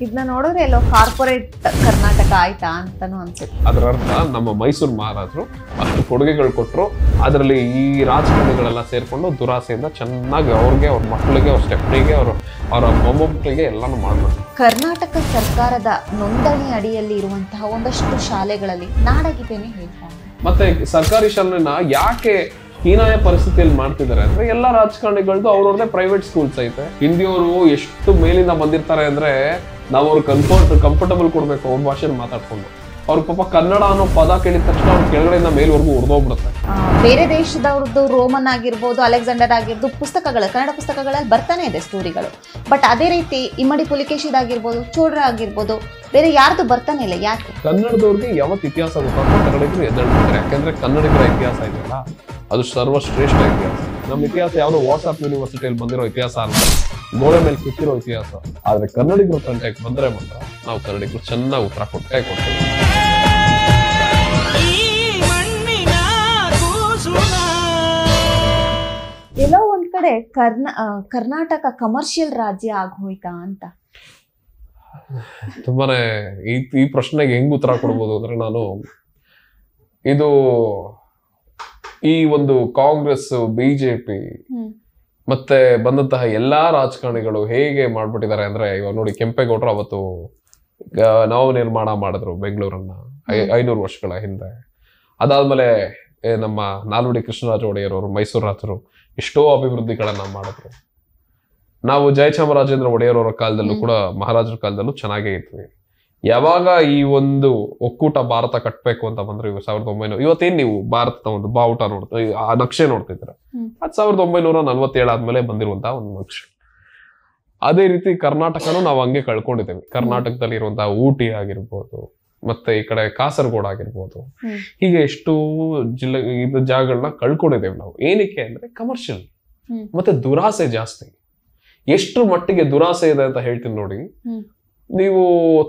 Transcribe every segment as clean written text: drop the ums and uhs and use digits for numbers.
ಇದನ್ನ ನೋಡಿದ್ರೆ ಎಲ್ಲೋ ಕಾರ್ಪೊರೇಟ್ ಕರ್ನಾಟಕ ಆಯ್ತಾ ಅಂತಾನು ಅನ್ಸುತ್ತೆ. ಅದರ ಅರ್ಥ ನಮ್ಮ ಮೈಸೂರು ಮಹಾರಾಜರು ಅಷ್ಟು ಕೊಡುಗೆಗಳು ಕೊಟ್ಟರು, ಅದರಲ್ಲಿ ಈ ರಾಜಕಾರಣಿಗಳೆಲ್ಲ ಸೇರ್ಕೊಂಡು ದುರಾಸೆಯಿಂದ ಚೆನ್ನಾಗಿ ಅವ್ರಿಗೆ, ಅವ್ರ ಮಕ್ಕಳಿಗೆ, ಅವ್ರ ಸ್ಟೆಪ್ನಿಗೆ, ಅವರ ಮೊಮ್ಮಕ್ಕಳಿಗೆ ಎಲ್ಲಾನು ಮಾಡ್ಬೇಕು. ಕರ್ನಾಟಕ ಸರ್ಕಾರದ ನೋಂದಣಿ ಅಡಿಯಲ್ಲಿ ಇರುವಂತಹ ಒಂದಷ್ಟು ಶಾಲೆಗಳಲ್ಲಿ ನಾಡಗೀತೆನೇ ಹೇಳ್ತಾರೆ. ಮತ್ತೆ ಸರ್ಕಾರಿ ಶಾಲೆನ ಯಾಕೆ ಹೀನಾಯ ಪರಿಸ್ಥಿತಿಯಲ್ಲಿ ಮಾಡ್ತಿದ್ದಾರೆ ಅಂದ್ರೆ, ಎಲ್ಲಾ ರಾಜಕಾರಣಿಗಳದ್ದು ಅವ್ರವ್ರದೇ ಪ್ರೈವೇಟ್ ಸ್ಕೂಲ್ಸ್ ಐತೆ. ಹಿಂದಿಯವರು ಎಷ್ಟು ಮೇಲಿಂದ ಬಂದಿರ್ತಾರೆ ಅಂದ್ರೆ ನಾವು ಅವ್ರು ಕಂಫರ್ಟಬಲ್ ಕೊಡ್ಬೇಕು ಅವ್ರ ಭಾಷೆಯಲ್ಲಿ ಮಾತಾಡ್ಕೊಂಡು. ಅವ್ರ ಪಾಪ ಕನ್ನಡ ಅನ್ನೋ ಪದ ಕೇಳಿದ ತಕ್ಷಣ ಅವ್ರ ಕೆಳಗಡೆಯಿಂದ ಮೇಲ್ವರೆಗೂ ಉರ್ದೋಗ್ಬಿಡುತ್ತೆ. ಬೇರೆ ದೇಶದವ್ರದ್ದು ರೋಮನ್ ಆಗಿರ್ಬೋದು, ಅಲೆಕ್ಸಾಂಡರ್ ಆಗಿರ್ಬೋದು, ಪುಸ್ತಕಗಳು ಕನ್ನಡ ಪುಸ್ತಕಗಳಲ್ಲಿ ಬರ್ತಾನೆ ಇದೆ ಸ್ಟೋರಿಗಳು. ಬಟ್ ಅದೇ ರೀತಿ ಇಮ್ಮಡಿ ಪುಲಿಕೇಶಿದಾಗಿರ್ಬೋದು, ಚೋಡ್ರ ಆಗಿರ್ಬೋದು, ಬೇರೆ ಯಾರ್ದು ಬರ್ತಾನೆ ಇಲ್ಲ. ಯಾಕೆ? ಕನ್ನಡದವ್ರಿಗೆ ಯಾವತ್ತು ಇತಿಹಾಸ ಗೊತ್ತಾಗ್ತೋ ಕನ್ನಡಿಗರು ಎದ್ದೇಳ್ತಾರೆ. ಯಾಕೆಂದ್ರೆ ಕನ್ನಡಿಗರ ಇತಿಹಾಸ ಇದೆಯಲ್ಲ ಅದು ಸರ್ವಶ್ರೇಷ್ಠ ಇತಿಹಾಸ. ನಮ್ಮ ಇತಿಹಾಸ ಯಾವುದೋ ವಾಟ್ಸ್ಆಪ್ ಯೂನಿವರ್ಸಿಟಿಯಲ್ಲಿ ಬಂದಿರೋ ಇತಿಹಾಸ ಅಲ್ಲ, ಗೋಡೆ ಮೇಲೆ ಸಿಕ್ಕಿರೋ ಇತಿಹಾಸ. ಆದ್ರೆ ಕನ್ನಡಿಗರು ಕಂಟೆಕ್ಟ್ ಬಂದ್ರೆ ಮಾತ್ರ ನಾವು ಕನ್ನಡಿಗರು ಚೆನ್ನಾಗಿ ಉತ್ತರ ಕೊಡ್ತೇವೆ. ಎಲ್ಲೋ ಒಂದ್ ಕಡೆ ಕರ್ನಾಟಕ ಕಮರ್ಷಿಯಲ್ ರಾಜ್ಯ ಆಗೋಯ್ತಾ ಅಂತ. ತುಂಬಾನೇ ಈ ಪ್ರಶ್ನೆಗೆ ಹೆಂಗ್ ಉತ್ತರ ಕೊಡ್ಬೋದು ಅಂದ್ರೆ, ನಾನು ಇದು ಈ ಒಂದು ಕಾಂಗ್ರೆಸ್, ಬಿಜೆಪಿ ಮತ್ತೆ ಬಂದಂತಹ ಎಲ್ಲಾ ರಾಜಕಾರಣಿಗಳು ಹೇಗೆ ಮಾಡ್ಬಿಟ್ಟಿದ್ದಾರೆ ಅಂದ್ರೆ, ಇವಾಗ ನೋಡಿ ಕೆಂಪೇಗೌಡರು ಅವತ್ತು ನವ ನಿರ್ಮಾಣ ಮಾಡಿದ್ರು ಬೆಂಗಳೂರನ್ನ 500 ವರ್ಷಗಳ ಹಿಂದೆ. ಅದಾದ್ಮೇಲೆ ನಮ್ಮ ನಾಲ್ವಡಿ ಕೃಷ್ಣರಾಜ ಒಡೆಯರ್ ಅವರು ಮೈಸೂರು ರಾಜರು ಎಷ್ಟೋ ಅಭಿವೃದ್ಧಿಗಳನ್ನ ಮಾಡಿದ್ರು. ನಾವು ಜಯಚಾಮರಾಜೇಂದ್ರ ಒಡೆಯರ್ ಅವರ ಕಾಲದಲ್ಲೂ ಕೂಡ, ಮಹಾರಾಜರ ಕಾಲದಲ್ಲೂ ಚೆನ್ನಾಗೇ ಇದ್ವಿ. ಯಾವಾಗ ಈ ಒಂದು ಒಕ್ಕೂಟ ಭಾರತ ಕಟ್ಬೇಕು ಅಂತ ಬಂದ್ರೆ 1900, ಇವತ್ತೇನ್ ನೀವು ಭಾರತದ ಒಂದು ಬಾವುಟ ಆ ನಕ್ಷೆ ನೋಡ್ತಿದ್ದೀರ, ಅದು 1947 ಆದ್ಮೇಲೆ ಬಂದಿರುವಂತಹ ಒಂದು ನಕ್ಷೆ. ಅದೇ ರೀತಿ ಕರ್ನಾಟಕನೂ ನಾವು ಹಂಗೆ ಕಳ್ಕೊಂಡಿದ್ದೇವೆ. ಕರ್ನಾಟಕದಲ್ಲಿ ಇರುವಂತಹ ಊಟಿ ಆಗಿರ್ಬೋದು, ಮತ್ತೆ ಈ ಕಡೆ ಕಾಸರಗೋಡು ಆಗಿರ್ಬೋದು, ಹೀಗೆ ಎಷ್ಟು ಜಾಗಗಳನ್ನ ಕಳ್ಕೊಂಡಿದ್ದೇವೆ ನಾವು. ಏನಕ್ಕೆ ಅಂದ್ರೆ ಕಮರ್ಷಿಯಲ್ ಮತ್ತೆ ದುರಾಸೆ ಜಾಸ್ತಿ. ಎಷ್ಟು ಮಟ್ಟಿಗೆ ದುರಾಸೆ ಇದೆ ಅಂತ ಹೇಳ್ತೀನಿ ನೋಡಿ. ನೀವು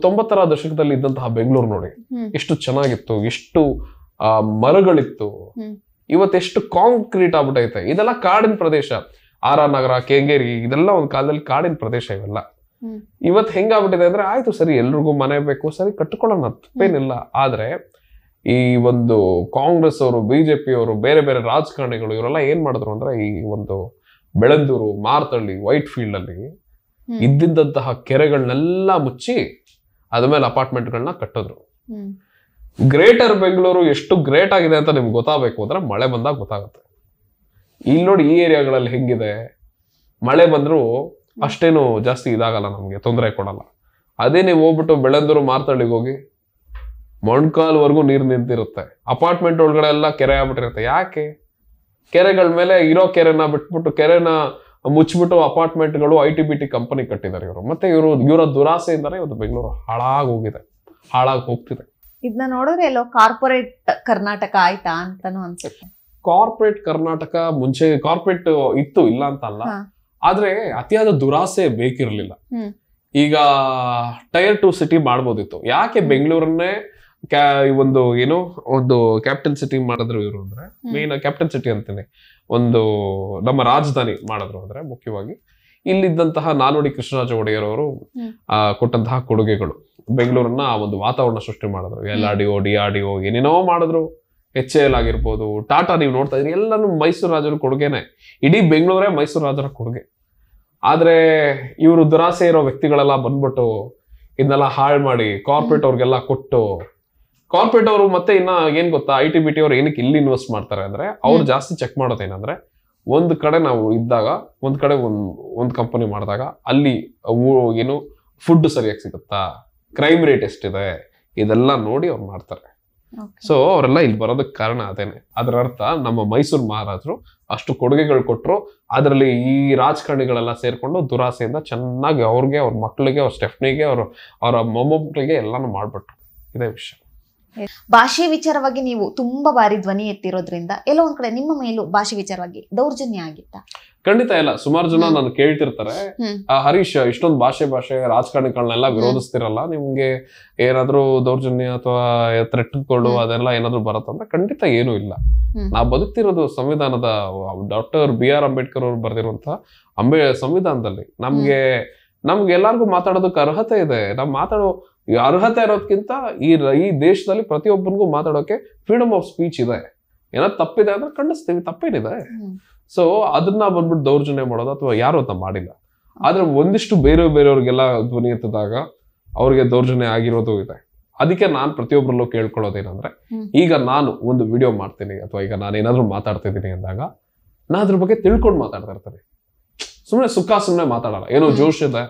90ರ ದಶಕದಲ್ಲಿ ಇದ್ದಂತಹ ಬೆಂಗಳೂರು ನೋಡಿ, ಎಷ್ಟು ಚೆನ್ನಾಗಿತ್ತು, ಎಷ್ಟು ಮರಗಳಿತ್ತು. ಇವತ್ತೆಷ್ಟು ಕಾಂಕ್ರೀಟ್ ಆಗ್ಬಿಟ್ಟೈತೆ. ಇದೆಲ್ಲ ಕಾಡಿನ ಪ್ರದೇಶ. ಆರ್ ನಗರ, ಕೆಂಗೇರಿ, ಇದೆಲ್ಲ ಒಂದು ಕಾಲದಲ್ಲಿ ಕಾಡಿನ ಪ್ರದೇಶ. ಇವೆಲ್ಲ ಇವತ್ತು ಹೆಂಗಾಗ್ಬಿಟ್ಟಿದೆ ಅಂದ್ರೆ, ಆಯ್ತು ಸರಿ ಎಲ್ರಿಗೂ ಮನೆ ಬೇಕು, ಸರಿ ಕಟ್ಕೊಳ್ಳೋಣ, ತಪ್ಪೇನಿಲ್ಲ. ಆದ್ರೆ ಈ ಒಂದು ಕಾಂಗ್ರೆಸ್ ಅವರು, ಬಿಜೆಪಿ ಅವರು, ಬೇರೆ ಬೇರೆ ರಾಜಕಾರಣಿಗಳು ಇವರೆಲ್ಲ ಏನ್ ಮಾಡಿದ್ರು ಅಂದ್ರೆ, ಈ ಒಂದು ಬೆಳಂದೂರು, ಮಾರ್ತಳ್ಳಿ, ವೈಟ್ ಫೀಲ್ಡ್ ಅಲ್ಲಿ ಇದ್ದಿದ್ದಂತಹ ಕೆರೆಗಳನ್ನೆಲ್ಲ ಮುಚ್ಚಿ ಅದ್ಮೇಲೆ ಅಪಾರ್ಟ್ಮೆಂಟ್ಗಳನ್ನ ಕಟ್ಟಿದ್ರು. ಗ್ರೇಟರ್ ಬೆಂಗಳೂರು ಎಷ್ಟು ಗ್ರೇಟ್ ಆಗಿದೆ ಅಂತ ನಿಮ್ಗೆ ಗೊತ್ತಾಗಬೇಕು ಅಂದ್ರೆ ಮಳೆ ಬಂದಾಗ ಗೊತ್ತಾಗುತ್ತೆ. ಇಲ್ಲಿ ನೋಡಿ ಈ ಏರಿಯಾಗಳಲ್ಲಿ ಹೆಂಗಿದೆ, ಮಳೆ ಬಂದ್ರು ಅಷ್ಟೇನು ಜಾಸ್ತಿ ಇದಾಗಲ್ಲ, ನಮ್ಗೆ ತೊಂದರೆ ಕೊಡಲ್ಲ. ಅದೇ ನೀವು ಹೋಗ್ಬಿಟ್ಟು ಬೆಳಂದೂರು, ಮಾರ್ತಳ್ಳಿಗೆ ಹೋಗಿ ಮೊಣ್ಕಾಲ್ವರೆಗೂ ನೀರು ನಿಂತಿರುತ್ತೆ. ಅಪಾರ್ಟ್ಮೆಂಟ್ ಒಳಗಡೆ ಎಲ್ಲ ಕೆರೆ ಆಗ್ಬಿಟ್ಟಿರುತ್ತೆ. ಯಾಕೆ? ಕೆರೆಗಳ ಮೇಲೆ ಇರೋ ಕೆರೆನ ಬಿಟ್ಬಿಟ್ಟು, ಕೆರೆನ ಮುಚ್ಚಿಬಿಟ್ಟು ಅಪಾರ್ಟ್ಮೆಂಟ್ಗಳು, ITBT ಕಂಪನಿ ಕಟ್ಟಿದ್ದಾರೆ ಇವರು. ಮತ್ತೆ ಇವರ ದುರಾಸೆಯಿಂದಾನೆ ಇವತ್ತು ಬೆಂಗಳೂರು ಹಾಳಾಗಿ ಹೋಗ್ತಿದೆ. ಇದನ್ನ ನೋಡಿದ್ರೆ ಎಲ್ಲೋ ಕಾರ್ಪೊರೇಟ್ ಕರ್ನಾಟಕ ಆಯ್ತಾ ಅಂತಾನು ಅನ್ಸುತ್ತೆ. ಕಾರ್ಪೊರೇಟ್ ಕರ್ನಾಟಕ ಮುಂಚೆ ಕಾರ್ಪೊರೇಟ್ ಇತ್ತು, ಇಲ್ಲ ಅಂತ ಅಲ್ಲ. ಆದ್ರೆ ಅತಿಯಾದ ದುರಾಸೆ ಬೇಕಿರ್ಲಿಲ್ಲ. ಈಗ ಟೈರ್ 2 ಸಿಟಿ ಮಾಡ್ಬೋದಿತ್ತು. ಯಾಕೆ ಬೆಂಗಳೂರನ್ನೇ ಒಂದು ಕ್ಯಾಪಿಟಲ್ ಸಿಟಿ ಮಾಡಿದ್ರು ಇವರು ಅಂದ್ರೆ, ಮೇನ್ ಕ್ಯಾಪಿಟಲ್ ಸಿಟಿ ಅಂತೀನಿ, ಒಂದು ನಮ್ಮ ರಾಜಧಾನಿ ಮಾಡಿದ್ರು ಅಂದ್ರೆ, ಮುಖ್ಯವಾಗಿ ಇಲ್ಲಿದ್ದಂತಹ ನಾಲ್ವಡಿ ಕೃಷ್ಣರಾಜ ಒಡೆಯರ್ ಅವರು ಕೊಟ್ಟಂತಹ ಕೊಡುಗೆಗಳು ಬೆಂಗಳೂರನ್ನ ಆ ಒಂದು ವಾತಾವರಣ ಸೃಷ್ಟಿ ಮಾಡಿದ್ರು. LRDO, DRDO ಏನೇನೋ ಮಾಡಿದ್ರು. HAL ಆಗಿರ್ಬೋದು, ಟಾಟಾ, ನೀವು ನೋಡ್ತಾ ಇದ್ರಿ, ಎಲ್ಲಾನು ಮೈಸೂರು ರಾಜರ ಕೊಡುಗೆನೆ. ಇಡೀ ಬೆಂಗಳೂರೇ ಮೈಸೂರು ರಾಜರ ಕೊಡುಗೆ. ಆದ್ರೆ ಇವರು ದುರಾಸೆ ಇರೋ ವ್ಯಕ್ತಿಗಳೆಲ್ಲ ಬಂದ್ಬಿಟ್ಟು ಇದನ್ನೆಲ್ಲ ಹಾಳು ಮಾಡಿ ಕಾರ್ಪೊರೇಟ್ ಅವ್ರಿಗೆಲ್ಲ ಕೊಟ್ಟು, ಕಾರ್ಪೊರೇಟ್ ಅವರು ಮತ್ತೆ ಇನ್ನ ಏನ್ ಗೊತ್ತಾ, ITBT ಅವ್ರು ಏನಕ್ಕೆ ಇಲ್ಲಿ ಇನ್ವೆಸ್ಟ್ ಮಾಡ್ತಾರೆ ಅಂದ್ರೆ, ಅವ್ರು ಜಾಸ್ತಿ ಚೆಕ್ ಮಾಡೋದೇನಂದ್ರೆ, ಒಂದ್ ಕಡೆ ನಾವು ಇದ್ದಾಗ, ಒಂದ್ ಕಡೆ ಒಂದ್ ಕಂಪನಿ ಮಾಡಿದಾಗ ಅಲ್ಲಿ ಫುಡ್ ಸರಿಯಾಗಿ ಸಿಗುತ್ತಾ, ಕ್ರೈಮ್ ರೇಟ್ ಎಷ್ಟಿದೆ, ಇದೆಲ್ಲ ನೋಡಿ ಅವ್ರು ಮಾಡ್ತಾರೆ. ಸೊ ಅವರೆಲ್ಲ ಇಲ್ಲಿ ಬರೋದಕ್ಕೆ ಕಾರಣ ಅದೇನೆ. ಅದರ ಅರ್ಥ ನಮ್ಮ ಮೈಸೂರು ಮಹಾರಾಜರು ಅಷ್ಟು ಕೊಡುಗೆಗಳು ಕೊಟ್ಟರು, ಅದರಲ್ಲಿ ಈ ರಾಜಕಾರಣಿಗಳೆಲ್ಲ ಸೇರ್ಕೊಂಡು ದುರಾಸೆಯಿಂದ ಚೆನ್ನಾಗಿ ಅವ್ರಿಗೆ, ಅವ್ರ ಮಕ್ಕಳಿಗೆ, ಅವ್ರ ಸ್ಟೆಫ್ನಿಗೆ, ಅವರ ಮೊಮ್ಮಕ್ಕಳಿಗೆ ಎಲ್ಲಾನು ಮಾಡ್ಬಿಟ್ರು. ಇದೇ ವಿಷಯ. ಭಾಷೆ ವಿಚಾರವಾಗಿ ನೀವು ತುಂಬಾ ಬಾರಿ ಧ್ವನಿ ಎತ್ತಿರೋದ್ರಿಂದ ಎಲ್ಲೋ ಒಂದ್ ಕಡೆ ನಿಮ್ಮ ಮೇಲೂ ಭಾಷೆ ವಿಚಾರವಾಗಿ ದೌರ್ಜನ್ಯ ಆಗಿತ್ತಾ? ಖಂಡಿತ ಇಲ್ಲ. ಸುಮಾರು ಜನ ನಾನು ಕೇಳ್ತಿರ್ತಾರೆ, ಹರೀಶ್ ಇಷ್ಟೊಂದು ಭಾಷೆ ರಾಜಕಾರಣಿಗಳನ್ನೆಲ್ಲ ವಿರೋಧಿಸ್ತಿರಲ್ಲ, ನಿಮ್ಗೆ ಏನಾದ್ರು ದೌರ್ಜನ್ಯ ಅಥವಾ ಥ್ರೆಟ್ಗಳು ಅದೆಲ್ಲ ಏನಾದ್ರು ಬರತ್ತಂತ. ಖಂಡಿತ ಏನು ಇಲ್ಲ. ನಾವು ಬದುಕ್ತಿರೋದು ಸಂವಿಧಾನದ, ಡಾಕ್ಟರ್ BR ಅಂಬೇಡ್ಕರ್ ಅವರು ಬರೆದಿರುವಂತಹ ಸಂವಿಧಾನದಲ್ಲಿ. ನಮ್ಗೆ ನಮ್ಗೆ ಎಲ್ಲಾರ್ಗು ಮಾತಾಡೋದಕ್ಕೆ ಅರ್ಹತೆ ಇದೆ. ನಾವು ಮಾತಾಡೋ ಅರ್ಹತೆ ಇರೋದ್ಕಿಂತ ಈ ದೇಶದಲ್ಲಿ ಪ್ರತಿಯೊಬ್ಬರಿಗೂ ಮಾತಾಡೋಕೆ ಫ್ರೀಡಮ್ ಆಫ್ ಸ್ಪೀಚ್ ಇದೆ. ಏನಾದ್ರು ತಪ್ಪಿದೆ ಅಂದ್ರೆ ಖಂಡಿಸ್ತೀವಿ, ತಪ್ಪೇನಿದೆ. ಸೊ ಅದನ್ನ ಬಂದ್ಬಿಟ್ಟು ದೌರ್ಜನ್ಯ ಮಾಡೋದು ಅಥವಾ ಯಾರು ಅಂತ ಮಾಡಿಲ್ಲ. ಆದ್ರೆ ಒಂದಿಷ್ಟು ಬೇರೆಯವ್ರಿಗೆಲ್ಲ ಧ್ವನಿ ಎತ್ತಿದಾಗ ಅವ್ರಿಗೆ ದೌರ್ಜನ್ಯ ಆಗಿರೋದು ಇದೆ. ಅದಕ್ಕೆ ನಾನು ಪ್ರತಿಯೊಬ್ಬರಲ್ಲೂ ಕೇಳ್ಕೊಳ್ಳೋದೇನಂದ್ರೆ, ಈಗ ನಾನು ಒಂದು ವಿಡಿಯೋ ಮಾಡ್ತೀನಿ ಅಥವಾ ಈಗ ನಾನು ಏನಾದ್ರು ಮಾತಾಡ್ತಿದ್ದೀನಿ ಅಂದಾಗ ನಾ ಅದ್ರ ಬಗ್ಗೆ ತಿಳ್ಕೊಂಡು ಮಾತಾಡ್ತಾ ಇರ್ತೀನಿ. ಸುಮ್ಮನೆ ಮಾತಾಡಲ್ಲ. ಏನೋ ಜೋಶ್ ಇದೆ,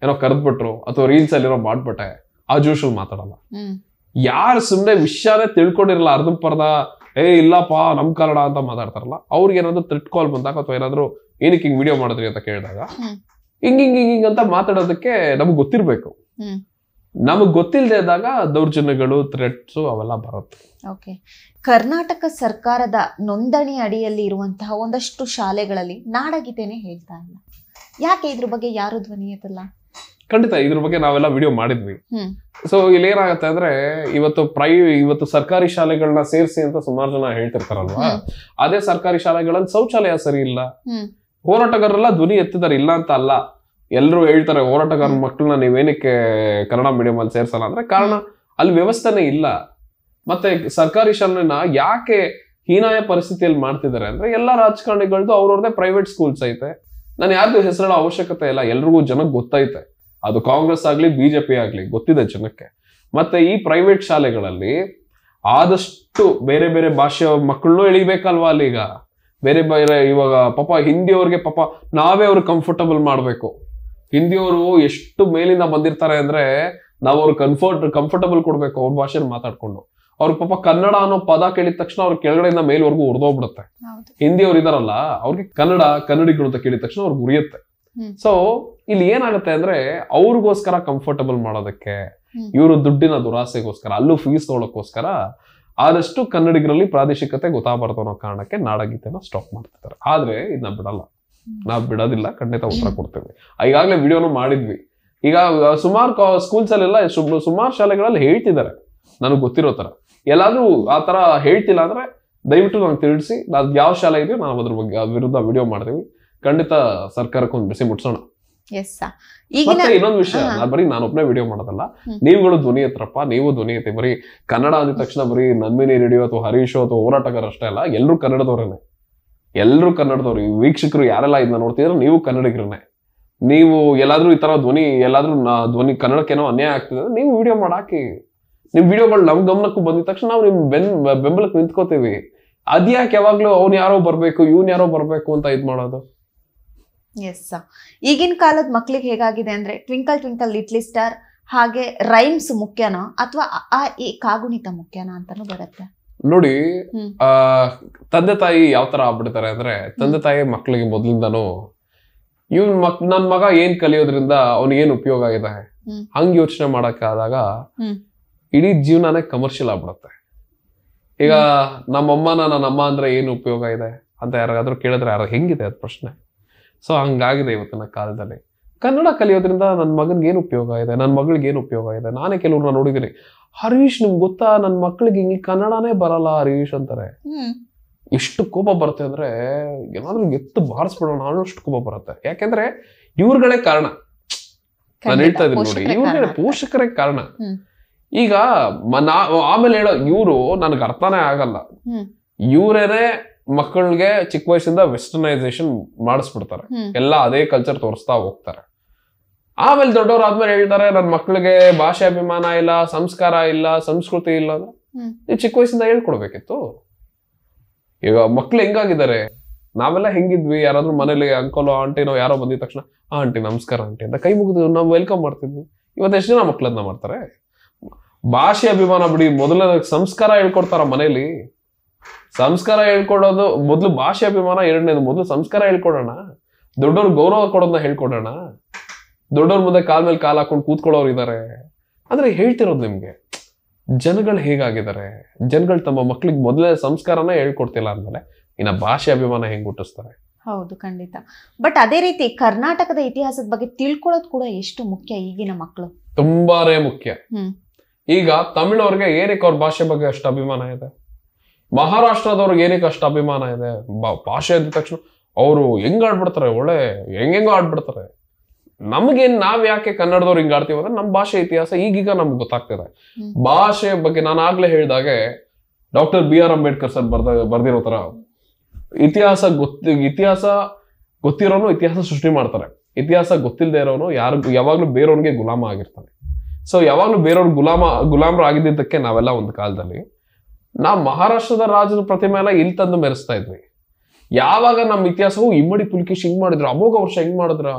ಏನೋ ಕರೆದ್ಬಿಟ್ರು ಅಥವಾ ರೀಲ್ಸ್ ಅಲ್ಲಿರೋ ಮಾಡ್ಬಿಟ್ಟೆ ಆ ಜೋಶಲ್ಲಿ ಮಾತಾಡಲ್ಲ. ಯಾರು ಸುಮ್ಮನೆ ವಿಷಯನೇ ತಿಳ್ಕೊಂಡಿರಲ್ಲ, ಅರ್ಧಂಪರ್ಧ ಇಲ್ಲಪ್ಪ ನಮ್ ಕನ್ನಡ ಅಂತ ಮಾತಾಡ್ತಾರಲ್ಲ, ಅವ್ರಿಗೆ ಏನಾದ್ರು ಥ್ರೆಟ್ ಕಾಲ್ ಬಂದಾಗ ಅಥವಾ ಏನಾದ್ರು ಏನಕ್ಕೆ ಹಿಂಗ್ ವಿಡಿಯೋ ಮಾಡಿದ್ರಿ ಅಂತ ಕೇಳಿದಾಗ ಹಿಂಗ್ ಅಂತ ಮಾತಾಡೋದಕ್ಕೆ ನಮ್ಗೆ ಗೊತ್ತಿರ್ಬೇಕು. ನಮಗ್ ಗೊತ್ತಿಲ್ಲದೆ ಇದ್ದಾಗ ದೌರ್ಜನ್ಯಗಳು, ಥ್ರೆಟ್ಸ್ ಅವೆಲ್ಲ ಬರುತ್ತೆ. ಓಕೆ, ಕರ್ನಾಟಕ ಸರ್ಕಾರದ ನೋಂದಣಿ ಅಡಿಯಲ್ಲಿ ಇರುವಂತಹ ಒಂದಷ್ಟು ಶಾಲೆಗಳಲ್ಲಿ ನಾಡಗೀತೆನೆ ಹೇಳ್ತಾ ಇಲ್ಲ. ಯಾಕೆ ಇದ್ರ ಬಗ್ಗೆ ಯಾರು ಧ್ವನಿ ಎತ್ತಲ್ಲ? ಖಂಡಿತ ಇದ್ರ ಬಗ್ಗೆ ನಾವೆಲ್ಲ ವಿಡಿಯೋ ಮಾಡಿದ್ವಿ. ಸೊ ಇಲ್ಲಿ ಏನಾಗತ್ತೆ ಅಂದ್ರೆ, ಇವತ್ತು ಸರ್ಕಾರಿ ಶಾಲೆಗಳನ್ನ ಸೇರಿಸಿ ಅಂತ ಸುಮಾರು ಜನ ಹೇಳ್ತಿರ್ತಾರಲ್ವಾ, ಅದೇ ಸರ್ಕಾರಿ ಶಾಲೆಗಳಲ್ಲಿ ಶೌಚಾಲಯ ಸರಿ ಇಲ್ಲ. ಹೋರಾಟಗಾರರೆಲ್ಲ ಧ್ವನಿ ಎತ್ತಿದಾರೆ, ಇಲ್ಲ ಅಂತ ಅಲ್ಲ. ಎಲ್ರು ಹೇಳ್ತಾರೆ ಹೋರಾಟಗಾರ ಮಕ್ಕಳನ್ನ ನೀವೇನಕ್ಕೆ ಕನ್ನಡ ಮೀಡಿಯಂ ಅಲ್ಲಿ ಸೇರ್ಸಲ್ಲ ಅಂದ್ರೆ, ಕಾರಣ ಅಲ್ಲಿ ವ್ಯವಸ್ಥೆನೇ ಇಲ್ಲ. ಮತ್ತೆ ಸರ್ಕಾರಿ ಶಾಲೆನ ಯಾಕೆ ಹೀನಾಯ ಪರಿಸ್ಥಿತಿಯಲ್ಲಿ ಮಾಡ್ತಿದ್ದಾರೆ ಅಂದ್ರೆ, ಎಲ್ಲಾ ರಾಜಕಾರಣಿಗಳದ್ದು ಅವ್ರವ್ರದೇ ಪ್ರೈವೇಟ್ ಸ್ಕೂಲ್ಸ್ ಐತೆ. ನಾನು ಯಾರ್ದು ಹೆಸರೇಳೋ ಅವಶ್ಯಕತೆ ಇಲ್ಲ, ಎಲ್ರಿಗೂ ಜನಕ್ಕೆ ಗೊತ್ತೈತೆ. ಅದು ಕಾಂಗ್ರೆಸ್ ಆಗ್ಲಿ ಬಿಜೆಪಿ ಆಗ್ಲಿ ಗೊತ್ತಿದೆ ಜನಕ್ಕೆ. ಮತ್ತೆ ಈ ಪ್ರೈವೇಟ್ ಶಾಲೆಗಳಲ್ಲಿ ಆದಷ್ಟು ಬೇರೆ ಬೇರೆ ಭಾಷೆಯ ಮಕ್ಕಳನ್ನೂ ಎಳಿಬೇಕಲ್ವಾ ಅಲ್ಲಿ. ಈಗ ಬೇರೆ ಇವಾಗ ಪಾಪ ಹಿಂದಿಯವ್ರಿಗೆ ಪಾಪ ನಾವೇ ಅವ್ರಿಗೆ ಕಂಫರ್ಟಬಲ್ ಮಾಡ್ಬೇಕು. ಹಿಂದಿಯವರು ಎಷ್ಟು ಮೇಲಿಂದ ಬಂದಿರ್ತಾರೆ ಅಂದ್ರೆ ನಾವು ಅವ್ರಿಗೆ ಕಂಫರ್ಟಬಲ್ ಕೊಡ್ಬೇಕು ಅವ್ರ ಭಾಷೆಯಲ್ಲಿ ಮಾತಾಡ್ಕೊಂಡು. ಅವ್ರ ಪಾಪ ಕನ್ನಡ ಅನ್ನೋ ಪದ ಕೇಳಿದ ತಕ್ಷಣ ಅವ್ರ ಕೆಳಗಡೆಯಿಂದ ಮೇಲ್ವರೆಗೂ ಉರಿದೋಗ್ಬಿಡುತ್ತೆ. ಹಿಂದಿಯವ್ರು ಇದಾರಲ್ಲ, ಅವ್ರಿಗೆ ಕನ್ನಡಿಗಳು ಅಂತ ಕೇಳಿದ ತಕ್ಷಣ ಅವ್ರಿಗೆ ಉರಿಯುತ್ತೆ. ಸೊ ಇಲ್ಲಿ ಏನಾಗುತ್ತೆ ಅಂದ್ರೆ, ಅವ್ರಿಗೋಸ್ಕರ ಕಂಫರ್ಟಬಲ್ ಮಾಡೋದಕ್ಕೆ, ಇವರು ದುಡ್ಡಿನ ದುರಾಸೆಗೋಸ್ಕರ, ಅಲ್ಲೂ ಫೀಸ್ ತಗೊಳಕ್ಕೋಸ್ಕರ ಆದಷ್ಟು ಕನ್ನಡಿಗರಲ್ಲಿ ಪ್ರಾದೇಶಿಕತೆ ಗೊತ್ತಾಗಬಾರ್ದು ಅನ್ನೋ ಕಾರಣಕ್ಕೆ ನಾಡಗೀತೆನ ಸ್ಟಾಪ್ ಮಾಡ್ತಿದ್ದಾರೆ. ಆದ್ರೆ ಇದನ್ನ ಬಿಡಲ್ಲ, ನಾವ್ ಬಿಡೋದಿಲ್ಲ, ಖಂಡಿತ ಉತ್ತರ ಕೊಡ್ತೇವೆ. ಈಗಾಗಲೇ ವಿಡಿಯೋನು ಮಾಡಿದ್ವಿ. ಈಗ ಸುಮಾರು ಸ್ಕೂಲ್ಸ್ ಅಲ್ಲೆಲ್ಲ ಸುಮಾರು ಶಾಲೆಗಳಲ್ಲಿ ಹೇಳ್ತಿದ್ದಾರೆ, ನನಗೆ ಗೊತ್ತಿರೋ ತರ. ಎಲ್ಲಾದ್ರೂ ಆ ತರ ಹೇಳ್ತಿಲ್ಲ ಅಂದ್ರೆ ದಯವಿಟ್ಟು ನಂಗೆ ತಿಳಿಸಿ, ನಾವ್ ಯಾವ ಶಾಲೆ ಇದೆಯೋ ನಾವು ಅದ್ರ ಬಗ್ಗೆ ವಿರುದ್ಧ ವಿಡಿಯೋ ಮಾಡ್ತೀವಿ. ಖಂಡಿತ ಸರ್ಕಾರಕ್ಕೆ ಒಂದು ಬಿಸಿ ಮುಟ್ಸೋಣ. ಮತ್ತೆ ಇನ್ನೊಂದು ವಿಷಯ, ಬರೀ ನಾನೊಬ್ನೇ ವಿಡಿಯೋ ಮಾಡೋದಲ್ಲ, ನೀವುಗಳು ಧ್ವನಿ ಎತ್ತರಪ್ಪ, ನೀವು ಧ್ವನಿ ಎತ್ತಿ. ಬರೀ ಕನ್ನಡ ಅಂದ ತಕ್ಷಣ ಬರೀ ನನ್ಮಿನಿ ರೇಡಿಯೋ ಅಥವಾ ಹರೀಶ್ ಅಥವಾ ಹೋರಾಟಗಾರ ಅಷ್ಟೇ ಅಲ್ಲ, ಎಲ್ಲರೂ ಕನ್ನಡದವ್ರೇನೆ. ಎಲ್ಲರೂ ಕನ್ನಡದವ್ರು. ವೀಕ್ಷಕರು ಯಾರೆಲ್ಲ ಇದನ್ನ ನೋಡ್ತಿದ್ರು ನೀವು ಕನ್ನಡಿಗರನ್ನೇ. ನೀವು ಎಲ್ಲಾದ್ರೂ ಈ ತರ ಧ್ವನಿ ಕನ್ನಡಕ್ಕೇನೋ ಅನ್ಯಾಯ ಆಗ್ತಿದೆ, ನೀವು ವಿಡಿಯೋ ಮಾಡಾಕಿ. ನಿಮ್ ವಿಡಿಯೋಗಳು ನಮ್ ಗಮನಕ್ಕೂ ಬಂದಿದ ತಕ್ಷಣ ನಾವು ನಿಮ್ ಬೆಂಬಲಕ್ಕೆ ನಿಂತ್ಕೋತೀವಿ. ಅದ್ಯಾಕೆ ಯಾವಾಗ್ಲೂ ಅವ್ನು ಯಾರೋ ಬರ್ಬೇಕು ಇವ್ನ್ ಯಾರೋ ಬರ್ಬೇಕು ಅಂತ ಇದ್ ಮಾಡೋದು? ಎಸ್, ಈಗಿನ ಕಾಲದ ಮಕ್ಳಿಗೆ ಹೇಗಾಗಿದೆ ಅಂದ್ರೆ, ಟ್ವಿಂಕಲ್ ಟ್ವಿಂಕಲ್ ಲಿಟ್ಲ್ ಸ್ಟಾರ್ ಹಾಗೆ ರೈಮ್ಸ್ ಮುಖ್ಯನಾ ಅಥವಾ ಈ ಕಾಗುಣಿತ ಮುಖ್ಯನಾ ಅಂತಾನು ಬರುತ್ತೆ ನೋಡಿ. ತಂದೆ ತಾಯಿ ಯಾವ ತರ ಆಗ್ಬಿಡ್ತಾರೆ ಅಂದ್ರೆ, ತಂದೆ ತಾಯಿ ಮಕ್ಳಿಗೆ ಮೊದ್ಲಿಂದಾನು ನನ್ ಮಗ ಏನ್ ಕಲಿಯೋದ್ರಿಂದ ಅವ್ನಿಗೇನ್ ಉಪಯೋಗ ಇದೆ ಹಂಗ ಯೋಚನೆ ಮಾಡಕ್ ಆದಾಗ ಇಡೀ ಜೀವನನೇ ಕಮರ್ಷಿಯಲ್ ಆಗ್ಬಿಡುತ್ತೆ. ಈಗ ನಮ್ಮಮ್ಮನ ನನ್ನಮ್ಮ ಅಂದ್ರೆ ಏನು ಉಪಯೋಗ ಇದೆ ಅಂತ ಯಾರಾದ್ರೂ ಕೇಳಿದ್ರೆ ಹೆಂಗಿದೆ ಅದ್ ಪ್ರಶ್ನೆ. ಸೊ ಹಂಗಾಗಿದೆ ಇವತ್ತಿನ ಕಾಲದಲ್ಲಿ. ಕನ್ನಡ ಕಲಿಯೋದ್ರಿಂದ ನನ್ನ ಮಗನ್ಗೆ ಏನು ಉಪಯೋಗ ಇದೆ, ನನ್ನ ಮಗಳಿಗೆ ಏನು ಉಪಯೋಗ ಇದೆ. ನಾನೇ ಕೆಲವ್ರನ್ನ ನೋಡಿದ್ದೀನಿ, ಹರೀಶ್ ನಿಮ್ಗೆ ಗೊತ್ತಾ ನನ್ನ ಮಕ್ಳಿಗೆ ಹಿಂಗೆ ಕನ್ನಡನೇ ಬರಲ್ಲ ಹರೀಶ್ ಅಂತಾರೆ. ಎಷ್ಟು ಕೋಪ ಬರುತ್ತೆ ಅಂದ್ರೆ, ಏನಾದ್ರೂ ಎತ್ತು ಬಾರಿಸ್ಬಿಡೋಣ ಅನ್ನೋಷ್ಟು ಕೋಪ ಬರುತ್ತೆ. ಯಾಕೆಂದ್ರೆ ಇವ್ರುಗಳೇ ಕಾರಣ. ನಾನು ಹೇಳ್ತಾ ಇದ್ದೀನಿ ನೋಡಿ, ಇವ್ರುಗಳೇ ಪೋಷಕರೇ ಕಾರಣ. ಈಗ ಆಮೇಲೆ ಹೇಳೋ ಇವ್ರು ನನಗೆ ಅರ್ಥನೇ ಆಗಲ್ಲ, ಇವ್ರೇನೆ ಮಕ್ಕಳಿಗೆ ಚಿಕ್ಕ ವಯಸ್ಸಿಂದ ವೆಸ್ಟರ್ನೈಸೇಷನ್ ಮಾಡಿಸ್ಬಿಡ್ತಾರೆ. ಎಲ್ಲ ಅದೇ ಕಲ್ಚರ್ ತೋರಿಸ್ತಾ ಹೋಗ್ತಾರೆ. ಆಮೇಲೆ ದೊಡ್ಡವ್ರು ಆದ್ಮೇಲೆ ಹೇಳ್ತಾರೆ ನನ್ನ ಮಕ್ಕಳಿಗೆ ಭಾಷೆ ಅಭಿಮಾನ ಇಲ್ಲ, ಸಂಸ್ಕಾರ ಇಲ್ಲ, ಸಂಸ್ಕೃತಿ ಇಲ್ಲ ಅಂದ್ರೆ ನೀವು ಚಿಕ್ಕ ವಯಸ್ಸಿಂದ ಹೇಳ್ಕೊಡ್ಬೇಕಿತ್ತು. ಈಗ ಮಕ್ಳು ಹೆಂಗಾಗಿದ್ದಾರೆ, ನಾವೆಲ್ಲ ಹೆಂಗಿದ್ವಿ, ಯಾರಾದ್ರೂ ಮನೇಲಿ ಅಂಕಲೋ ಆಂಟಿನೋ ಯಾರೋ ಬಂದಿದ ತಕ್ಷಣ ಆಂಟಿ ನಮಸ್ಕಾರ ಆಂಟಿ ಅಂತ ಕೈ ಮುಗಿದು ನಾವು ವೆಲ್ಕಮ್ ಮಾಡ್ತಿದ್ವಿ. ಇವತ್ತು ಎಷ್ಟು ಜನ ಮಕ್ಳನ್ನ ಮಾಡ್ತಾರೆ? ಭಾಷೆ ಅಭಿಮಾನ ಬಿಡಿ, ಮೊದಲ ಸಂಸ್ಕಾರ ಹೇಳ್ಕೊಡ್ತಾರ ಮನೇಲಿ. ಸಂಸ್ಕಾರ ಹೇಳ್ಕೊಡೋದು ಮೊದ್ಲು, ಭಾಷೆ ಅಭಿಮಾನ ಎರಡನೇದು. ಮೊದ್ಲು ಸಂಸ್ಕಾರ ಹೇಳ್ಕೊಡೋಣ, ದೊಡ್ಡವ್ರ ಗೌರವ ಕೊಡೋದನ್ನ ಹೇಳ್ಕೊಡೋಣ. ದೊಡ್ಡವ್ರ ಮುಂದೆ ಕಾಲ್ ಮೇಲೆ ಕಾಲ್ ಹಾಕೊಂಡು ಕೂತ್ಕೊಳ್ಳೋರು ಇದಾರೆ ಅಂದ್ರೆ ಹೇಳ್ತಿರೋದು ನಿಮ್ಗೆ. ಜನಗಳು ಹೇಗಾಗಿದ್ದಾರೆ, ಜನಗಳು ತಮ್ಮ ಮಕ್ಳಿಗೆ ಮೊದಲೇ ಸಂಸ್ಕಾರನೇ ಹೇಳ್ಕೊಡ್ತಿಲ್ಲ ಅಂದ್ಮೇಲೆ ಇನ್ನ ಭಾಷೆ ಅಭಿಮಾನ ಹೆಂಗ್ ಹುಟ್ಟಿಸ್ತಾರೆ? ಹೌದು, ಖಂಡಿತ. ಬಟ್ ಅದೇ ರೀತಿ ಕರ್ನಾಟಕದ ಇತಿಹಾಸದ ಬಗ್ಗೆ ತಿಳ್ಕೊಳ್ಳೋದು ಕೂಡ ಎಷ್ಟು ಮುಖ್ಯ ಈಗಿನ ಮಕ್ಕಳು. ತುಂಬಾನೇ ಮುಖ್ಯ. ಈಗ ತಮಿಳವ್ರಿಗೆ ಏನಕ್ಕೆ ಅವ್ರ ಭಾಷೆ ಬಗ್ಗೆ ಅಷ್ಟು ಅಭಿಮಾನ ಇದೆ, ಮಹಾರಾಷ್ಟ್ರದವ್ರಿಗೆ ಏನಕ್ಕೆ ಅಷ್ಟು ಅಭಿಮಾನ ಇದೆ. ಭಾಷೆ ಅಂದ ತಕ್ಷಣ ಅವರು ಹೆಂಗ್ ಆಡ್ಬಿಡ್ತಾರೆ, ಒಳ್ಳೆ ಹೆಂಗೆಂಗೋ ಆಡ್ಬಿಡ್ತಾರೆ. ನಮ್ಗೇನ್ ನಾವ್ ಯಾಕೆ ಕನ್ನಡದವ್ರು ಹಿಂಗ್ ಆಡ್ತೀವಿ ಅಂದ್ರೆ ನಮ್ಮ ಭಾಷೆ ಇತಿಹಾಸ ಈಗೀಗ ನಮ್ಗೆ ಗೊತ್ತಾಗ್ತಿದೆ. ಭಾಷೆ ಬಗ್ಗೆ ನಾನು ಆಗ್ಲೇ ಹೇಳಿದಾಗೆ ಡಾಕ್ಟರ್ BR ಅಂಬೇಡ್ಕರ್ ಸರ್ ಬರ್ದಿರೋ ತರ ಇತಿಹಾಸ ಗೊತ್ತಿರೋನು ಇತಿಹಾಸ ಸೃಷ್ಟಿ ಮಾಡ್ತಾರೆ. ಇತಿಹಾಸ ಗೊತ್ತಿಲ್ಲದೆ ಇರೋನು ಯಾವಾಗ್ಲೂ ಬೇರೆಯವ್ರಿಗೆ ಗುಲಾಮ ಆಗಿರ್ತಾನೆ. ಸೊ ಯಾವಾಗ್ಲೂ ಬೇರೆಯವ್ರ ಗುಲಾಮರು ಆಗಿದ್ದಕ್ಕೆ ನಾವೆಲ್ಲ ಒಂದು ಕಾಲದಲ್ಲಿ ನಾವು ಮಹಾರಾಷ್ಟ್ರದ ರಾಜನ ಪ್ರತಿಮೆ ಎಲ್ಲ ಇಲ್ಲಿ ತಂದು ಮೆರೆಸ್ತಾ ಇದ್ವಿ. ಯಾವಾಗ ನಮ್ಮ ಇತಿಹಾಸವು ಇಮ್ಮಡಿ ಪುಲಿಕೇಶಿ ಹಿಂಗ್ ಮಾಡಿದ್ರು, ಅಮೋಘ ವರ್ಷ ಹಿಂಗ್ ಮಾಡಿದ್ರ,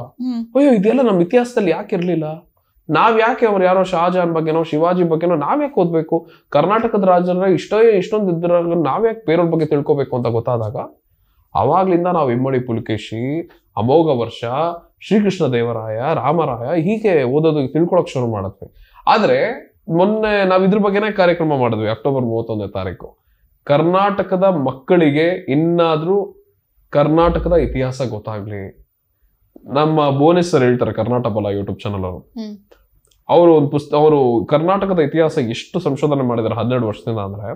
ಅಯ್ಯೋ ಇದೆಲ್ಲ ನಮ್ಮ ಇತಿಹಾಸದಲ್ಲಿ ಯಾಕೆ ಇರ್ಲಿಲ್ಲ, ನಾವ್ ಯಾಕೆ ಅವ್ರು ಯಾರೋ ಶಹಜಾನ್ ಬಗ್ಗೆನೋ ಶಿವಾಜಿ ಬಗ್ಗೆನೋ ನಾವ್ ಯಾಕೆ ಓದ್ಬೇಕು, ಕರ್ನಾಟಕದ ರಾಜರ ಇಷ್ಟೊಂದು ಇದ್ರಾಗ ನಾವ್ ಯಾಕೆ ಬೇರೆಯವ್ರ ಬಗ್ಗೆ ತಿಳ್ಕೊಬೇಕು ಅಂತ ಗೊತ್ತಾದಾಗ ಅವಾಗ್ಲಿಂದ ನಾವು ಇಮ್ಮಡಿ ಪುಲಿಕೇಶಿ, ಅಮೋಘ ವರ್ಷ, ಶ್ರೀಕೃಷ್ಣ ದೇವರಾಯ, ರಾಮರಾಯ ಹೀಗೆ ಓದೋದು ತಿಳ್ಕೊಳಕ್ ಶುರು ಮಾಡಿದ್ವಿ. ಆದ್ರೆ ಮೊನ್ನೆ ನಾವ್ ಇದ್ರ ಬಗ್ಗೆನೇ ಕಾರ್ಯಕ್ರಮ ಮಾಡಿದ್ವಿ ಅಕ್ಟೋಬರ್ 31ನೇ ತಾರೀಕು. ಕರ್ನಾಟಕದ ಮಕ್ಕಳಿಗೆ ಇನ್ನಾದ್ರೂ ಕರ್ನಾಟಕದ ಇತಿಹಾಸ ಗೊತ್ತಾಗ್ಲಿ. ನಮ್ಮ ಭುವನೇಶ್ ಸರ್ ಹೇಳ್ತಾರೆ, ಕರ್ನಾಟಕ ಬಲ ಯೂಟ್ಯೂಬ್ ಚಾನಲ್ ಅವರು ಅವರು ಕರ್ನಾಟಕದ ಇತಿಹಾಸ ಎಷ್ಟು ಸಂಶೋಧನೆ ಮಾಡಿದಾರೆ 12 ವರ್ಷದಿಂದ ಅಂದ್ರೆ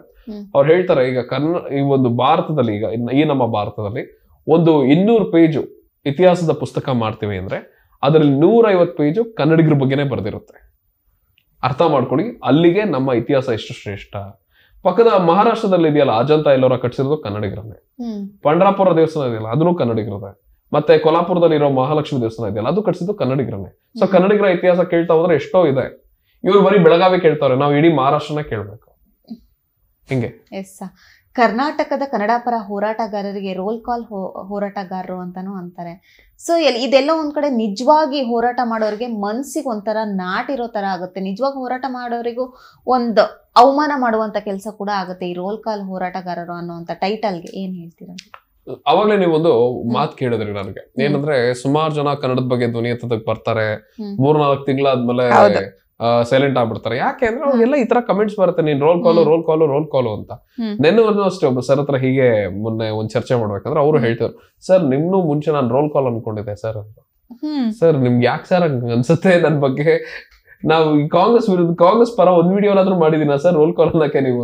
ಅವ್ರು ಹೇಳ್ತಾರೆ, ಈಗ ಈ ಒಂದು ಭಾರತದಲ್ಲಿ ಈ ನಮ್ಮ ಭಾರತದಲ್ಲಿ ಒಂದು 200 ಪೇಜು ಇತಿಹಾಸದ ಪುಸ್ತಕ ಮಾಡ್ತೀವಿ ಅಂದ್ರೆ ಅದರಲ್ಲಿ 150 ಪೇಜು ಕನ್ನಡಿಗರ ಬಗ್ಗೆನೇ ಬರ್ದಿರುತ್ತೆ. ಅರ್ಥ ಮಾಡ್ಕೊಳ್ಳಿ ಅಲ್ಲಿಗೆ ನಮ್ಮ ಇತಿಹಾಸ ಎಷ್ಟು ಶ್ರೇಷ್ಠ. ಪಕ್ಕದ ಮಹಾರಾಷ್ಟ್ರದಲ್ಲಿ ಇದೆಯಲ್ಲ ಅಜಂತ ಎಲ್ಲವರ ಕಟ್ಸಿರೋದು ಕನ್ನಡಿಗರನ್ನೇ. ಪಂಡ್ರಾಪುರ ದೇವಸ್ಥಾನ ಇದೆಯಲ್ಲ ಅದನ್ನು ಕನ್ನಡಿಗರದೇ. ಮತ್ತೆ ಕೊಲ್ಹಾಪುರದಲ್ಲಿ ಇರೋ ಮಹಾಲಕ್ಷ್ಮಿ ದೇವಸ್ಥಾನ ಇದೆಯಲ್ಲ ಅದು ಕಟ್ಸಿದ್ದು ಕನ್ನಡಿಗರನ್ನೇ. ಸೊ ಕನ್ನಡಿಗರ ಇತಿಹಾಸ ಕೇಳ್ತಾ ಹೋದ್ರೆ ಎಷ್ಟೋ ಇದೆ. ಇವ್ರು ಬರೀ ಬೆಳಗಾವಿ ಕೇಳ್ತಾವ್ರೆ, ನಾವು ಇಡೀ ಮಹಾರಾಷ್ಟ್ರನ ಕೇಳ್ಬೇಕು. ಹಿಂಗೆ ಕರ್ನಾಟಕದ ಕನ್ನಡ ಪರ ಹೋರಾಟಗಾರರಿಗೆ ರೋಲ್ ಕಾಲ್ ಹೋರಾಟಗಾರರು ಅಂತಾನು ಅಂತಾರೆ. ಸೊ ಇದೆಲ್ಲ ಒಂದ್ ಕಡೆ ನಿಜವಾಗಿ ಹೋರಾಟ ಮಾಡೋರಿಗೆ ಮನ್ಸಿಗೆ ಒಂಥರ ನಾಟಿರೋ ತರ ಆಗುತ್ತೆ. ನಿಜವಾಗಿ ಹೋರಾಟ ಮಾಡೋರಿಗೂ ಒಂದು ಅವಮಾನ ಮಾಡುವಂತ ಕೆಲಸ ಕೂಡ ಆಗುತ್ತೆ ಈ ರೋಲ್ ಕಾಲ್ ಹೋರಾಟಗಾರರು ಅನ್ನುವಂತ ಟೈಟಲ್ಗೆ. ಏನ್ ಹೇಳ್ತೀರಾ? ಅವಾಗ್ಲೇ ನೀವೊಂದು ಮಾತು ಕೇಳಿದ್ರಿ ನನಗೆ, ಏನಂದ್ರೆ ಸುಮಾರು ಜನ ಕನ್ನಡದ ಬಗ್ಗೆ ಧ್ವನಿ ಎತ್ತದಕ್ಕೆ ಬರ್ತಾರೆ, 3-4 ತಿಂಗಳಾದ್ಮೇಲೆ ಸೈಲೆಂಟ್ ಆಗ್ಬಿಡ್ತಾರೆ. ಯಾಕೆ ಅಂದ್ರೆ ಅವ್ರಿಗೆಲ್ಲ ಈ ತರ ಕಮೆಂಟ್ಸ್ ಬರುತ್ತೆ, ನೀನ್ ರೋಲ್ ಕಾಲು ಅಂತ. ನೆನ್ನೆ ಅಷ್ಟೇ ಒಬ್ಬ ಸರ್ ಹತ್ರ ಹೀಗೆ ಮೊನ್ನೆ ಒಂದ್ ಚರ್ಚೆ ಮಾಡ್ಬೇಕಂದ್ರೆ ಅವ್ರು ಹೇಳ್ತಿದ್ರು, ಸರ್ ನಿಮ್ನು ಮುಂಚೆ ನಾನು ರೋಲ್ ಕಾಲ್ ಅನ್ಕೊಂಡಿದ್ದೆ ಸರ್ ಅಂತ. ಸರ್ ನಿಮ್ಗೆ ಯಾಕೆ ಸರ್ ಹಂಗ ಅನ್ಸುತ್ತೆ ನನ್ ಬಗ್ಗೆ? ನಾವು ಕಾಂಗ್ರೆಸ್ ಪರ ಒಂದ್ ವಿಡಿಯೋನಾದ್ರೂ ಮಾಡಿದೀನ ಸರ್ ರೋಲ್ ಕಾಲ್ ಅನ್ನಕ್ಕೆ ನೀವು?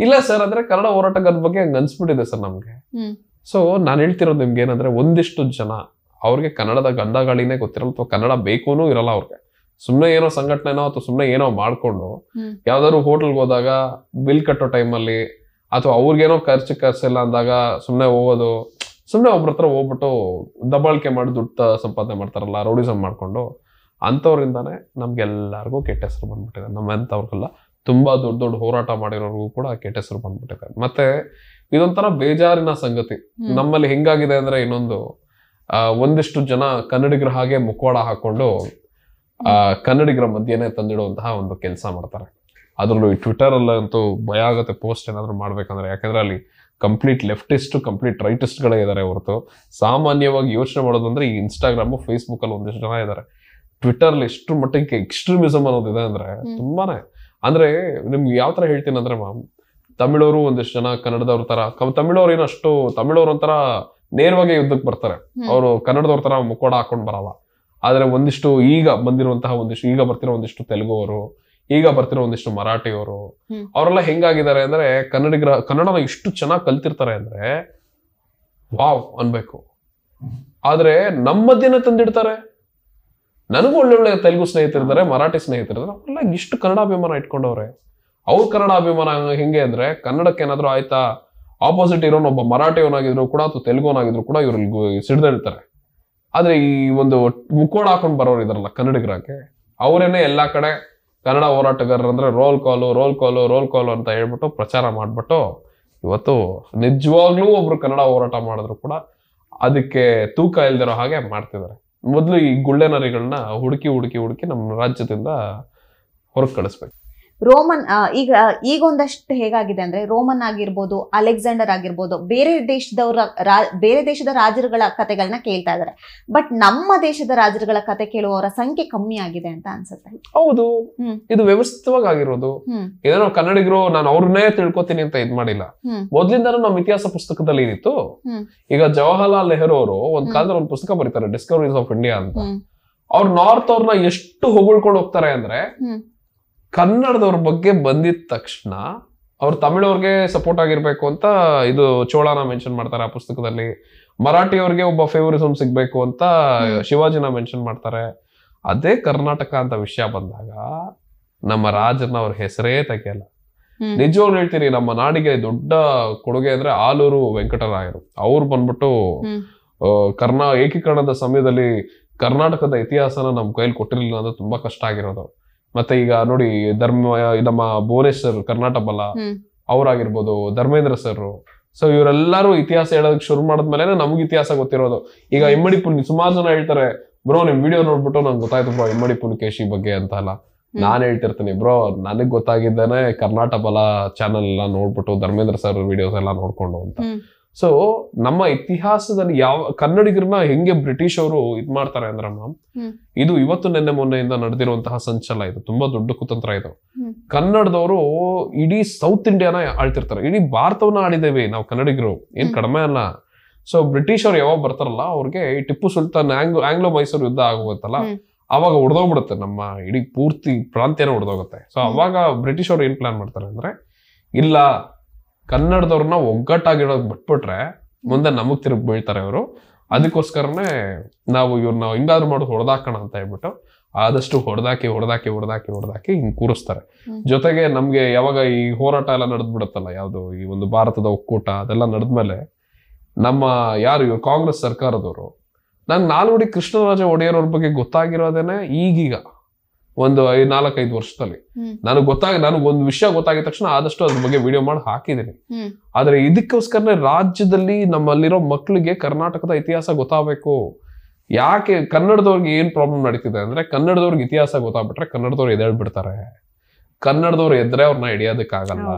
ಇಲ್ಲ ಸರ್ ಅಂದ್ರೆ ಕನ್ನಡ ಹೋರಾಟಗಾರರ ಬಗ್ಗೆ ಹಂಗ ಅನ್ಸ್ಬಿಟ್ಟಿದೆ ಸರ್ ನಮ್ಗೆ. ಸೊ ನಾನ್ ಹೇಳ್ತಿರೋದು ನಿಮ್ಗೆ ಏನಂದ್ರೆ, ಒಂದಿಷ್ಟು ಜನ ಅವ್ರಿಗೆ ಕನ್ನಡದ ಗಂಧಗಳಿನೇ ಗೊತ್ತಿರಲ್ಲ ಅಥವಾ ಕನ್ನಡ ಬೇಕೂನು ಇರಲ್ಲ ಅವ್ರಿಗೆ. ಸುಮ್ನೆ ಏನೋ ಸಂಘಟನೆನೋ ಅಥವಾ ಸುಮ್ನೆ ಏನೋ ಮಾಡ್ಕೊಂಡು ಯಾವ್ದಾದ್ರು ಹೋಟೆಲ್ಗೆ ಹೋದಾಗ ಬಿಲ್ ಕಟ್ಟೋ ಟೈಮಲ್ಲಿ ಅಥವಾ ಅವ್ರಿಗೇನೋ ಖರ್ಚಿಲ್ಲ ಅಂದಾಗ ಸುಮ್ನೆ ಹೋಗೋದು, ಸುಮ್ನೆ ಒಬ್ರ ಹತ್ರ ಹೋಗ್ಬಿಟ್ಟು ದಬ್ಬಾಳಿಕೆ ಮಾಡಿ ದುಡ್ಡು ಸಂಪಾದನೆ ಮಾಡ್ತಾರಲ್ಲ, ರೌಡಿಸಮ್ ಮಾಡ್ಕೊಂಡು, ಅಂಥವ್ರಿಂದಾನೇ ನಮ್ಗೆಲ್ಲರಿಗೂ ಕೆಟ್ಟ ಹೆಸರು ಬಂದ್ಬಿಟ್ಟಿದೆ. ನಮ್ಮಂಥವ್ರಿಗೆಲ್ಲ ತುಂಬಾ ದೊಡ್ಡ ಹೋರಾಟ ಮಾಡಿರೋರ್ಗೂ ಕೂಡ ಕೆಟ್ಟ ಹೆಸರು ಬಂದ್ಬಿಟ್ಟಿದೆ. ಮತ್ತೆ ಇದೊಂಥರ ಬೇಜಾರಿನ ಸಂಗತಿ. ನಮ್ಮಲ್ಲಿ ಹೆಂಗಾಗಿದೆ ಅಂದ್ರೆ, ಇನ್ನೊಂದು ಒಂದಿಷ್ಟು ಜನ ಕನ್ನಡಿಗರ ಹಾಗೆ ಮುಖವಾಡ ಹಾಕೊಂಡು ಕನ್ನಡಿಗರ ಮಧ್ಯೆನೆ ತಂದಿಡುವಂತಹ ಒಂದು ಕೆಲಸ ಮಾಡ್ತಾರೆ. ಅದ್ರಲ್ಲೂ ಈ ಟ್ವಿಟರ್ ಅಲ್ಲಂತೂ ಭಯ ಆಗುತ್ತೆ ಪೋಸ್ಟ್ ಏನಾದ್ರು ಮಾಡ್ಬೇಕಂದ್ರೆ. ಯಾಕಂದ್ರೆ ಅಲ್ಲಿ ಕಂಪ್ಲೀಟ್ ಲೆಫ್ಟಿಸ್ಟ್ ಕಂಪ್ಲೀಟ್ ರೈಟಿಸ್ಟ್ ಗಳೇ ಇದಾರೆ ಹೊರತು ಸಾಮಾನ್ಯವಾಗಿ ಯೋಚನೆ ಮಾಡೋದಂದ್ರೆ ಈ ಇನ್ಸ್ಟಾಗ್ರಾಮ್ ಫೇಸ್ಬುಕ್ ಅಲ್ಲಿ ಒಂದಿಷ್ಟು ಜನ ಇದಾರೆ. ಟ್ವಿಟರ್ ಅಲ್ಲಿ ಎಷ್ಟು ಮಟ್ಟಿಗೆ ಎಕ್ಸ್ಟ್ರೀಮಿಸಮ್ ಅನ್ನೋದಿದೆ ಅಂದ್ರೆ ತುಂಬಾನೇ. ಅಂದ್ರೆ ನಿಮ್ಗೆ ಯಾವ ತರ ಹೇಳ್ತೀನಿ ಅಂದ್ರೆ ಮ್ಯಾಮ್, ತಮಿಳವರು ಒಂದಿಷ್ಟು ಜನ ಕನ್ನಡದವ್ರ ತರ, ತಮಿಳವ್ರು ಏನಷ್ಟು ತಮಿಳವ್ರ ಒಂಥರ ನೇರವಾಗಿ ಯುದ್ಧಕ್ಕೆ ಬರ್ತಾರೆ, ಅವರು ಕನ್ನಡದವ್ರ ತರ ಮುಖವಾಡ ಹಾಕೊಂಡ್ ಬರಲ್ಲ. ಆದ್ರೆ ಒಂದಿಷ್ಟು ಈಗ ಬರ್ತಿರೋ ಒಂದಿಷ್ಟು ತೆಲುಗುವರು, ಈಗ ಬರ್ತಿರೋ ಒಂದಿಷ್ಟು ಮರಾಠಿಯವರು, ಅವರೆಲ್ಲ ಹೆಂಗಾಗಿದ್ದಾರೆ ಅಂದ್ರೆ ಕನ್ನಡನ ಇಷ್ಟು ಚೆನ್ನಾಗಿ ಕಲ್ತಿರ್ತಾರೆ ಅಂದ್ರೆ ವಾವ್ ಅನ್ಬೇಕು. ಆದ್ರೆ ನಮ್ಮ ಮಧ್ಯೆನೇ ತಂದಿಡ್ತಾರೆ. ನನಗೂ ಒಳ್ಳೊಳ್ಳೆ ತೆಲುಗು ಸ್ನೇಹಿತರಿದ್ದಾರೆ, ಮರಾಠಿ ಸ್ನೇಹಿತರಿದ್ದಾರೆ, ಅವರೆಲ್ಲ ಇಷ್ಟು ಕನ್ನಡಾಭಿಮಾನ ಇಟ್ಕೊಂಡವ್ರೆ. ಅವ್ರ ಕನ್ನಡ ಅಭಿಮಾನ ಹೆಂಗೆ ಅಂದ್ರೆ, ಕನ್ನಡಕ್ಕೆ ಏನಾದ್ರು ಆಯ್ತಾ ಆಪೋಸಿಟ್ ಇರೋನ್ ಒಬ್ಬ ಮರಾಠಿಯವನಾಗಿದ್ರು ಕೂಡ ಅಥವಾ ತೆಲುಗುವನಾಗಿದ್ರು ಕೂಡ ಇವ್ರಿಗೆ ಸಿಡ್ದೇಳ್ತಾರೆ. ಆದ್ರೆ ಈ ಒಂದು ಮುಕ್ಕೋಡ ಹಾಕೊಂಡ್ ಬರೋರು ಇದಾರಲ್ಲ ಕನ್ನಡಿಗರಾಗೆ, ಅವರೇನೆ ಎಲ್ಲಾ ಕಡೆ ಕನ್ನಡ ಹೋರಾಟಗಾರರು ಅಂದ್ರೆ ರೋಲ್ ಕಾಲು ಅಂತ ಹೇಳ್ಬಿಟ್ಟು ಪ್ರಚಾರ ಮಾಡ್ಬಿಟ್ಟು ಇವತ್ತು ನಿಜವಾಗ್ಲೂ ಒಬ್ರು ಕನ್ನಡ ಹೋರಾಟ ಮಾಡಿದ್ರು ಕೂಡ ಅದಕ್ಕೆ ತೂಕ ಇಲ್ದಿರೋ ಹಾಗೆ ಮಾಡ್ತಿದ್ದಾರೆ. ಮೊದಲು ಈ ಗುಳ್ಳೆನರಿಗಳನ್ನ ಹುಡುಕಿ ನಮ್ಮ ರಾಜ್ಯದಿಂದ ಹೊರಗೆ ಕಳಿಸ್ಬೇಕು. ರೋಮನ್ ಈಗ ಒಂದಷ್ಟು ಹೇಗಾಗಿದೆ ಅಂದ್ರೆ, ರೋಮನ್ ಆಗಿರ್ಬೋದು, ಅಲೆಕ್ಸಾಂಡರ್ ಆಗಿರ್ಬೋದು, ಬೇರೆ ದೇಶದ ರಾಜರುಗಳ ಕಥೆಗಳನ್ನ ಕೇಳ್ತಾ ಇದಾರೆ. ಬಟ್ ನಮ್ಮ ದೇಶದ ರಾಜರುಗಳ ಕತೆ ಕೇಳುವವರ ಸಂಖ್ಯೆ ಕಮ್ಮಿ ಆಗಿದೆ ಅಂತ ಅನ್ಸುತ್ತೆ. ಹೌದು, ಇದು ವ್ಯವಸ್ಥಿತವಾಗಿ ಆಗಿರೋದು. ಏನೋ ಕನ್ನಡಿಗರು ನಾನು ಅವ್ರನ್ನೇ ತಿಳ್ಕೊತೀನಿ ಅಂತ ಇದ್ ಮಾಡಿಲ್ಲ. ಮೊದ್ಲಿಂದಾನು ನಮ್ಮ ಇತಿಹಾಸ ಪುಸ್ತಕದಲ್ಲಿ ಏನಿತ್ತು, ಈಗ ಜವಾಹರ್ಲಾಲ್ ನೆಹರು ಅವರು ಒಂದ್ ಕಾಲದಲ್ಲಿ ಒಂದು ಪುಸ್ತಕ ಬರೀತಾರೆ, ಡಿಸ್ಕವರೀಸ್ ಆಫ್ ಇಂಡಿಯಾ ಅಂತ. ಅವ್ರು ನಾರ್ತ್ ಅವ್ರನ್ನ ಎಷ್ಟು ಹೊಗಳ್ಕೊಂಡು ಹೋಗ್ತಾರೆ ಅಂದ್ರೆ, ಕನ್ನಡದವ್ರ ಬಗ್ಗೆ ಬಂದಿದ ತಕ್ಷಣ ಅವ್ರು ತಮಿಳವ್ರಿಗೆ ಸಪೋರ್ಟ್ ಆಗಿರ್ಬೇಕು ಅಂತ ಇದು ಚೋಳನ ಮೆನ್ಷನ್ ಮಾಡ್ತಾರೆ ಆ ಪುಸ್ತಕದಲ್ಲಿ. ಮರಾಠಿಯವ್ರಿಗೆ ಒಬ್ಬ ಫೇವರಿಸಮ್ ಸಿಗ್ಬೇಕು ಅಂತ ಶಿವಾಜಿನ ಮೆನ್ಷನ್ ಮಾಡ್ತಾರೆ. ಅದೇ ಕರ್ನಾಟಕ ಅಂತ ವಿಷಯ ಬಂದಾಗ ನಮ್ಮ ರಾಜನ ಅವ್ರ ಹೆಸರೇ ತೆಗೆಯಲ್ಲ. ನಿಜವಾಗ್ಲು ಹೇಳ್ತೀನಿ, ನಮ್ಮ ನಾಡಿಗೆ ದೊಡ್ಡ ಕೊಡುಗೆ ಅಂದ್ರೆ ಆಲೂರು ವೆಂಕಟರಾಯರು. ಅವ್ರು ಬಂದ್ಬಿಟ್ಟು ಏಕೀಕರಣದ ಸಮಯದಲ್ಲಿ ಕರ್ನಾಟಕದ ಇತಿಹಾಸನ ನಮ್ ಕೈಲಿ ಕೊಟ್ಟಿರ್ಲಿಲ್ಲ ಅಂದ್ರೆ ತುಂಬಾ ಕಷ್ಟ ಆಗಿರೋದು. ಮತ್ತೆ ಈಗ ನೋಡಿ, ನಮ್ಮ ಭುವನೇಶ್ವರ್ ಕರ್ನಾಟಕ ಬಲ ಅವ್ರಾಗಿರ್ಬೋದು, ಧರ್ಮೇಂದ್ರ ಸರ್, ಸೊ ಇವರೆಲ್ಲರೂ ಇತಿಹಾಸ ಹೇಳೋದಕ್ಕೆ ಶುರು ಮಾಡಿದ್ಮೇಲೆ ನಮ್ಗೆ ಇತಿಹಾಸ ಗೊತ್ತಿರೋದು. ಈಗ ಇಮ್ಮಡಿ ಸುಮಾರು ಜನ ಹೇಳ್ತಾರೆ, ಬ್ರೋ ನಿಮ್ ವಿಡಿಯೋ ನೋಡ್ಬಿಟ್ಟು ನಂಗೆ ಗೊತ್ತಾಯ್ತು ಬ್ರೋ ಇಮ್ಮಡಿ ಪುಲಿಕೇಶಿ ಬಗ್ಗೆ ಅಂತ ಅಲ್ಲ. ನಾನ್ ಹೇಳ್ತಿರ್ತೀನಿ, ಬ್ರೋ ನನಗ್ ಗೊತ್ತಾಗಿದ್ದಾನೆ ಕರ್ನಾಟಕ ಬಲ ಚಾನೆಲ್ ಎಲ್ಲ ನೋಡ್ಬಿಟ್ಟು ಧರ್ಮೇಂದ್ರ ಸರ್ ವಿಡಿಯೋಸ್ ಎಲ್ಲ ನೋಡ್ಕೊಂಡು ಅಂತ. ಸೊ ನಮ್ಮ ಇತಿಹಾಸದಲ್ಲಿ ಕನ್ನಡಿಗರನ್ನ ಹೆಂಗೆ ಬ್ರಿಟಿಷ್ ಅವರು ಇದ್ ಮಾಡ್ತಾರೆ ಅಂದ್ರೆ ಇದು ಇವತ್ತು ನಿನ್ನೆ ಮೊನ್ನೆಯಿಂದ ನಡೆದಿರುವಂತಹ ಸಂಚಲ. ಇದು ತುಂಬಾ ದೊಡ್ಡ ಕುತಂತ್ರ. ಇದು ಕನ್ನಡದವರು ಇಡೀ ಸೌತ್ ಇಂಡಿಯಾನ ಆಳ್ತಿರ್ತಾರೆ. ಇಡೀ ಭಾರತವನ್ನ ಆಳಿದೇವಿ ನಾವು ಕನ್ನಡಿಗರು, ಏನ್ ಕಡಿಮೆ ಅಲ್ಲ. ಸೊ ಬ್ರಿಟಿಷ್ ಅವ್ರು ಯಾವಾಗ ಬರ್ತಾರಲ್ಲ, ಅವ್ರಿಗೆ ಟಿಪ್ಪು ಸುಲ್ತಾನ್ ಆಂಗ್ಲೋ ಮೈಸೂರು ಯುದ್ಧ ಆಗುತ್ತಲ್ಲ, ಅವಾಗ ಹೊಡೆದೋಗ್ಬಿಡುತ್ತೆ ನಮ್ಮ ಇಡೀ ಪೂರ್ತಿ ಪ್ರಾಂತ್ಯನ ಹೊಡೆದೋಗುತ್ತೆ. ಸೊ ಅವಾಗ ಬ್ರಿಟಿಷ್ ಅವ್ರು ಏನ್ ಪ್ಲಾನ್ ಮಾಡ್ತಾರೆ ಅಂದ್ರೆ, ಇಲ್ಲ ಕನ್ನಡದವ್ರನ್ನ ಒಗ್ಗಟ್ಟಾಗಿಡೋದ್ ಬಿಟ್ಬಿಟ್ರೆ ಮುಂದೆ ನಮಗ್ ತಿರುಗಿ ಬೀಳ್ತಾರೆ ಅವರು, ಅದಕ್ಕೋಸ್ಕರನೇ ನಾವು ಇವ್ರನ್ನ ಹಿಂಗಾದ್ರು ಮಾಡೋದು ಹೊಡೆದಾಕೋಣ ಅಂತ ಹೇಳ್ಬಿಟ್ಟು ಆದಷ್ಟು ಹೊಡೆದಾಕಿ ಹಿಂಗ್ ಕೂರಿಸ್ತಾರೆ. ಜೊತೆಗೆ ನಮ್ಗೆ ಯಾವಾಗ ಈ ಹೋರಾಟ ಎಲ್ಲ ನಡೆದ್ಬಿಡುತ್ತಲ್ಲ, ಯಾವ್ದು ಈ ಒಂದು ಭಾರತದ ಒಕ್ಕೂಟ ಅದೆಲ್ಲ ನಡೆದ್ಮೇಲೆ ನಮ್ಮ ಇವ್ರು ಕಾಂಗ್ರೆಸ್ ಸರ್ಕಾರದವರು, ನಂಗೆ ನಾಲ್ವಡಿ ಕೃಷ್ಣರಾಜ ಒಡೆಯರ್ ಅವ್ರ ಬಗ್ಗೆ ಗೊತ್ತಾಗಿರೋದೇನೆ ಈಗೀಗ ಒಂದು 4-5 ವರ್ಷದಲ್ಲಿ. ನನಗೊಂದು ವಿಷಯ ಗೊತ್ತಾಗಿದ ತಕ್ಷಣ ಆದಷ್ಟು ಅದ್ರ ಬಗ್ಗೆ ವಿಡಿಯೋ ಮಾಡಿ ಹಾಕಿದ್ದೀನಿ. ಆದ್ರೆ ಇದಕ್ಕೋಸ್ಕರನೇ ರಾಜ್ಯದಲ್ಲಿ ನಮ್ಮಲ್ಲಿರೋ ಮಕ್ಕಳಿಗೆ ಕರ್ನಾಟಕದ ಇತಿಹಾಸ ಗೊತ್ತಾಗಬೇಕು. ಯಾಕೆ ಕನ್ನಡದವ್ರಿಗೆ ಏನ್ ಪ್ರಾಬ್ಲಮ್ ನಡೀತಿದೆ ಅಂದ್ರೆ, ಕನ್ನಡದವ್ರಿಗೆ ಇತಿಹಾಸ ಗೊತ್ತಾಗ್ಬಿಟ್ರೆ ಕನ್ನಡದವ್ರು ಎದ್ದೇಳ್ಬಿಡ್ತಾರೆ. ಕನ್ನಡದವ್ರು ಎದ್ರೆ ಅವ್ರನ್ನ ಹಿಡಿಯೋದಕ್ಕಾಗಲ್ಲ.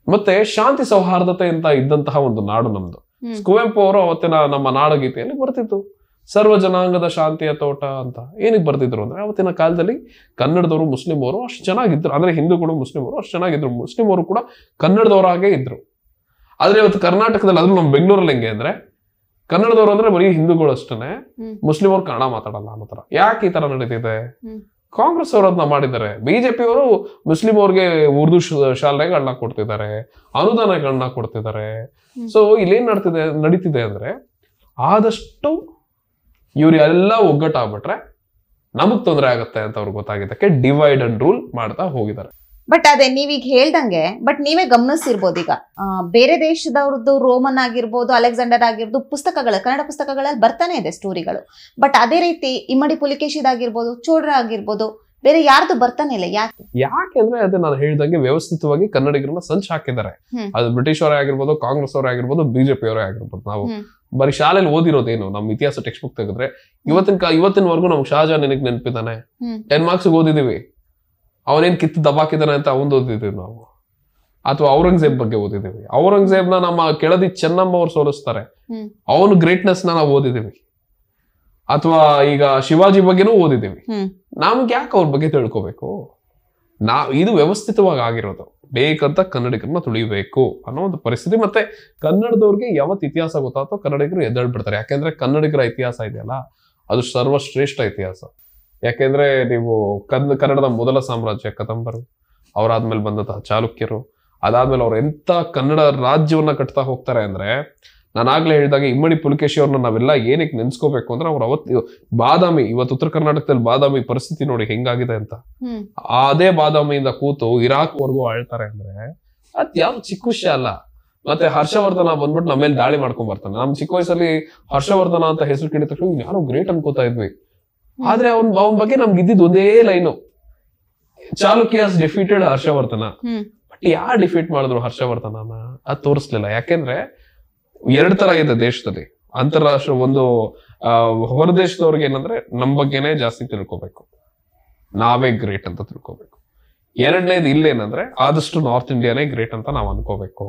ಮತ್ತೆ ಶಾಂತಿ ಸೌಹಾರ್ದತೆ ಅಂತ ಇದ್ದಂತಹ ಒಂದು ನಾಡು ನಮ್ದು. ಕುವೆಂಪು ಅವರು ಅವತ್ತಿನ ನಮ್ಮ ನಾಡಗೀತೆಯಲ್ಲಿ ಬರ್ತಿತ್ತು, ಸರ್ವ ಜನಾಂಗದ ಶಾಂತಿಯ ತೋಟ ಅಂತ. ಏನಕ್ಕೆ ಬರ್ತಿದ್ರು ಅಂದ್ರೆ, ಅವತ್ತಿನ ಕಾಲದಲ್ಲಿ ಕನ್ನಡದವರು ಮುಸ್ಲಿಂ ಅವರು ಅಷ್ಟು ಚೆನ್ನಾಗಿದ್ರು. ಅಂದ್ರೆ ಹಿಂದೂಗಳು ಮುಸ್ಲಿಮರು ಅಷ್ಟು ಚೆನ್ನಾಗಿದ್ರು, ಮುಸ್ಲಿಂ ಅವರು ಕೂಡ ಕನ್ನಡದವರಾಗೇ ಇದ್ರು. ಆದ್ರೆ ಇವತ್ತು ಕರ್ನಾಟಕದಲ್ಲಿ, ಅದ್ರೂ ನಮ್ಮ ಬೆಂಗಳೂರಲ್ಲಿ ಹೆಂಗೆ ಅಂದ್ರೆ, ಕನ್ನಡದವರು ಅಂದ್ರೆ ಬರೀ ಹಿಂದೂಗಳು ಅಷ್ಟೇ, ಮುಸ್ಲಿಂ ಅವ್ರು ಕನ್ನಡ ಮಾತಾಡಲ್ಲ ಅನ್ನೋ ತರ. ಯಾಕೆ ಈ ತರ ನಡೀತಿದೆ? ಕಾಂಗ್ರೆಸ್ ಅವರು ಅದನ್ನ ಮಾಡಿದ್ದಾರೆ. ಬಿಜೆಪಿ ಅವರು ಮುಸ್ಲಿಂ ಅವ್ರಿಗೆ ಉರ್ದು ಶಾಲೆಗಳನ್ನ ಕೊಡ್ತಿದ್ದಾರೆ, ಅನುದಾನಗಳನ್ನ ಕೊಡ್ತಿದ್ದಾರೆ. ಸೊ ಇಲ್ಲೇನ್ ನಡೀತಿದೆ ಅಂದ್ರೆ, ಆದಷ್ಟು ಇವ್ರೆಲ್ಲ ಒಗ್ಗಟ್ಟಾಗ್ಬಿಟ್ರೆ ನಮಗ್ ತೊಂದರೆ ಆಗತ್ತೆ ಅಂತ ಅವ್ರಿಗೆ ಗೊತ್ತಾಗಿದ್ದಕ್ಕೆ ಡಿವೈಡ್ ಅಂಡ್ ರೂಲ್ ಮಾಡ್ತಾ ಹೋಗಿದ್ದಾರೆ. ಬಟ್ ಅದೇ ನೀವೀಗ ಹೇಳ್ದಂಗೆ, ಬಟ್ ನೀವೇ ಗಮನಿಸಿರ್ಬೋದು, ಈಗ ಬೇರೆ ದೇಶದವ್ರದ್ದು ರೋಮನ್ ಆಗಿರ್ಬೋದು, ಅಲೆಕ್ಸಾಂಡರ್ ಆಗಿರ್ಬೋದು, ಕನ್ನಡ ಪುಸ್ತಕಗಳಲ್ಲಿ ಬರ್ತಾನೆ ಇದೆ ಸ್ಟೋರಿಗಳು. ಬಟ್ ಅದೇ ರೀತಿ ಇಮ್ಮಡಿ ಪುಲಿಕೇಶಿದಾಗಿರ್ಬೋದು, ಚೋಳರ ಆಗಿರ್ಬೋದು, ಬೇರೆ ಯಾರ್ದು ಬರ್ತಾನೆ ಇಲ್ಲ. ಯಾಕೆಂದ್ರೆ ಅದೇ ನಾನು ಹೇಳ್ದಂಗೆ ವ್ಯವಸ್ಥಿತವಾಗಿ ಕನ್ನಡಿಗರನ್ನ ಸಂಚು ಹಾಕಿದ್ದಾರೆ. ಅದು ಬ್ರಿಟಿಷ್ ಅವರೇ ಆಗಿರ್ಬೋದು, ಕಾಂಗ್ರೆಸ್ ಅವರೇ ಆಗಿರ್ಬೋದು, ಬಿಜೆಪಿ ಅವರೇ ಆಗಿರ್ಬೋದು. ನಾವು ಬರೀ ಶಾಲೆಯಲ್ಲಿ ಓದಿರೋದೇನು, ನಮ್ಮ ಇತಿಹಾಸ ಟೆಕ್ಸ್ಟ್ ಬುಕ್ ತೆಗೆದ್ರೆ ಇವತ್ತಿನವರೆಗೂ ನಮ್ಗೆ ಶಹಜಾನ್ ನೆನಪಿದ್ದಾನೆ. 10 ಮಾರ್ಕ್ಸ್ ಓದಿದೀವಿ. ಅವನೇನ್ ಕಿತ್ತು ದಬಾಕಿದಾನೆ ಅಂತ ಅವನ್ ಓದಿದೀವಿ ನಾವು. ಅಥವಾ ಔರಂಗಜೇಬ್ ಬಗ್ಗೆ ಓದಿದೀವಿ. ಔರಂಗಜೇಬ್ನ ನಮ್ಮ ಕೆಳದಿ ಚೆನ್ನಮ್ಮ ಅವ್ರು ಸೋಲಿಸ್ತಾರೆ, ಅವನು ಗ್ರೇಟ್ನೆಸ್ ನಾವು ಓದಿದೀವಿ. ಅಥವಾ ಈಗ ಶಿವಾಜಿ ಬಗ್ಗೆನೂ ಓದಿದೀವಿ. ನಮ್ಗೆ ಯಾಕೆ ಅವ್ರ ಬಗ್ಗೆ ತಿಳ್ಕೋಬೇಕು? ಇದು ವ್ಯವಸ್ಥಿತವಾಗಿ ಆಗಿರೋದು. ಬೇಕಂತ ಕನ್ನಡಿಗರನ್ನ ತುಳಿಬೇಕು ಅನ್ನೋ ಒಂದು ಪರಿಸ್ಥಿತಿ. ಮತ್ತೆ ಕನ್ನಡದವ್ರಿಗೆ ಯಾವತ್ತು ಇತಿಹಾಸ ಗೊತ್ತಾಗ್ತೋ ಕನ್ನಡಿಗರು ಎದ್ದೇಳ್ಬಿಡ್ತಾರೆ. ಯಾಕೆಂದ್ರೆ ಕನ್ನಡಿಗರ ಇತಿಹಾಸ ಇದೆಯಲ್ಲ, ಅದು ಸರ್ವಶ್ರೇಷ್ಠ ಇತಿಹಾಸ. ಯಾಕೆಂದ್ರೆ ನೀವು ಕನ್ನಡದ ಮೊದಲ ಸಾಮ್ರಾಜ್ಯ ಕದಂಬರು, ಅವರಾದ್ಮೇಲೆ ಬಂದಂತಹ ಚಾಲುಕ್ಯರು, ಅದಾದ್ಮೇಲೆ ಅವ್ರು ಎಂತ ಕನ್ನಡ ರಾಜ್ಯವನ್ನ ಕಟ್ತಾ ಹೋಗ್ತಾರೆ ಅಂದ್ರೆ, ನಾನು ಆಗ್ಲೇ ಹೇಳಿದಾಗ ಇಮ್ಮಡಿ ಪುಲಿಕೇಶಿ ಅವ್ರನ್ನ ನಾವೆಲ್ಲ ಏನಕ್ಕೆ ನೆನ್ಸ್ಕೋಬೇಕು ಅಂದ್ರೆ, ಅವ್ರು ಅವತ್ತು ಬಾದಾಮಿ, ಇವತ್ತು ಉತ್ತರ ಕರ್ನಾಟಕದಲ್ಲಿ ಬಾದಾಮಿ ಪರಿಸ್ಥಿತಿ ನೋಡಿ ಹೆಂಗಾಗಿದೆ ಅಂತ. ಅದೇ ಬಾದಾಮಿಯಿಂದ ಕೂತು ಇರಾಕ್ ವರ್ಗೂ ಆಳ್ತಾರೆ ಅಂದ್ರೆ ಅದ್ ಯಾವ್ದು ಚಿಕ್ಕ ವಿಷಯ ಅಲ್ಲ. ಮತ್ತೆ ಹರ್ಷವರ್ಧನ ಬಂದ್ಬಿಟ್ಟು ನಮ್ಮ ಮೇಲೆ ದಾಳಿ ಮಾಡ್ಕೊಂಡ್ ಬರ್ತಾನೆ. ನಮ್ ಚಿಕ್ಕ ವಯಸ್ಸಲ್ಲಿ ಹರ್ಷವರ್ಧನ ಅಂತ ಹೆಸರು ಕೇಳಿದ ತಕ್ಷಣ ಯಾರೋ ಗ್ರೇಟ್ ಅನ್ಕೋತಾ ಇದ್ವಿ. ಆದ್ರೆ ಅವನ್ ಬಗ್ಗೆ ನಮ್ಗೆ ಇದ್ದಿದ್ದು ಒಂದೇ line, Chalukyas defeated Harshavardhana. But ಯಾರು ಡಿಫೀಟ್ ಮಾಡಿದ್ರು ಹರ್ಷವರ್ಧನನ? ಅದ್ ತೋರಿಸ್ಲಿಲ್ಲ. ಯಾಕೆಂದ್ರೆ 2 ತರ ಇದೆ ದೇಶದಲ್ಲಿ. ಅಂತಾರಾಷ್ಟ್ರ ಒಂದು ಹೊರ ದೇಶದವ್ರಿಗೆ ಏನಂದ್ರೆ ನಮ್ ಬಗ್ಗೆನೆ ಜಾಸ್ತಿ ತಿಳ್ಕೊಬೇಕು, ನಾವೇ ಗ್ರೇಟ್ ಅಂತ ತಿಳ್ಕೊಬೇಕು. 2ನೇದು ಇಲ್ಲೇನಂದ್ರೆ ಆದಷ್ಟು ನಾರ್ತ್ ಇಂಡಿಯಾನೇ ಗ್ರೇಟ್ ಅಂತ ನಾವ್ ಅನ್ಕೋಬೇಕು.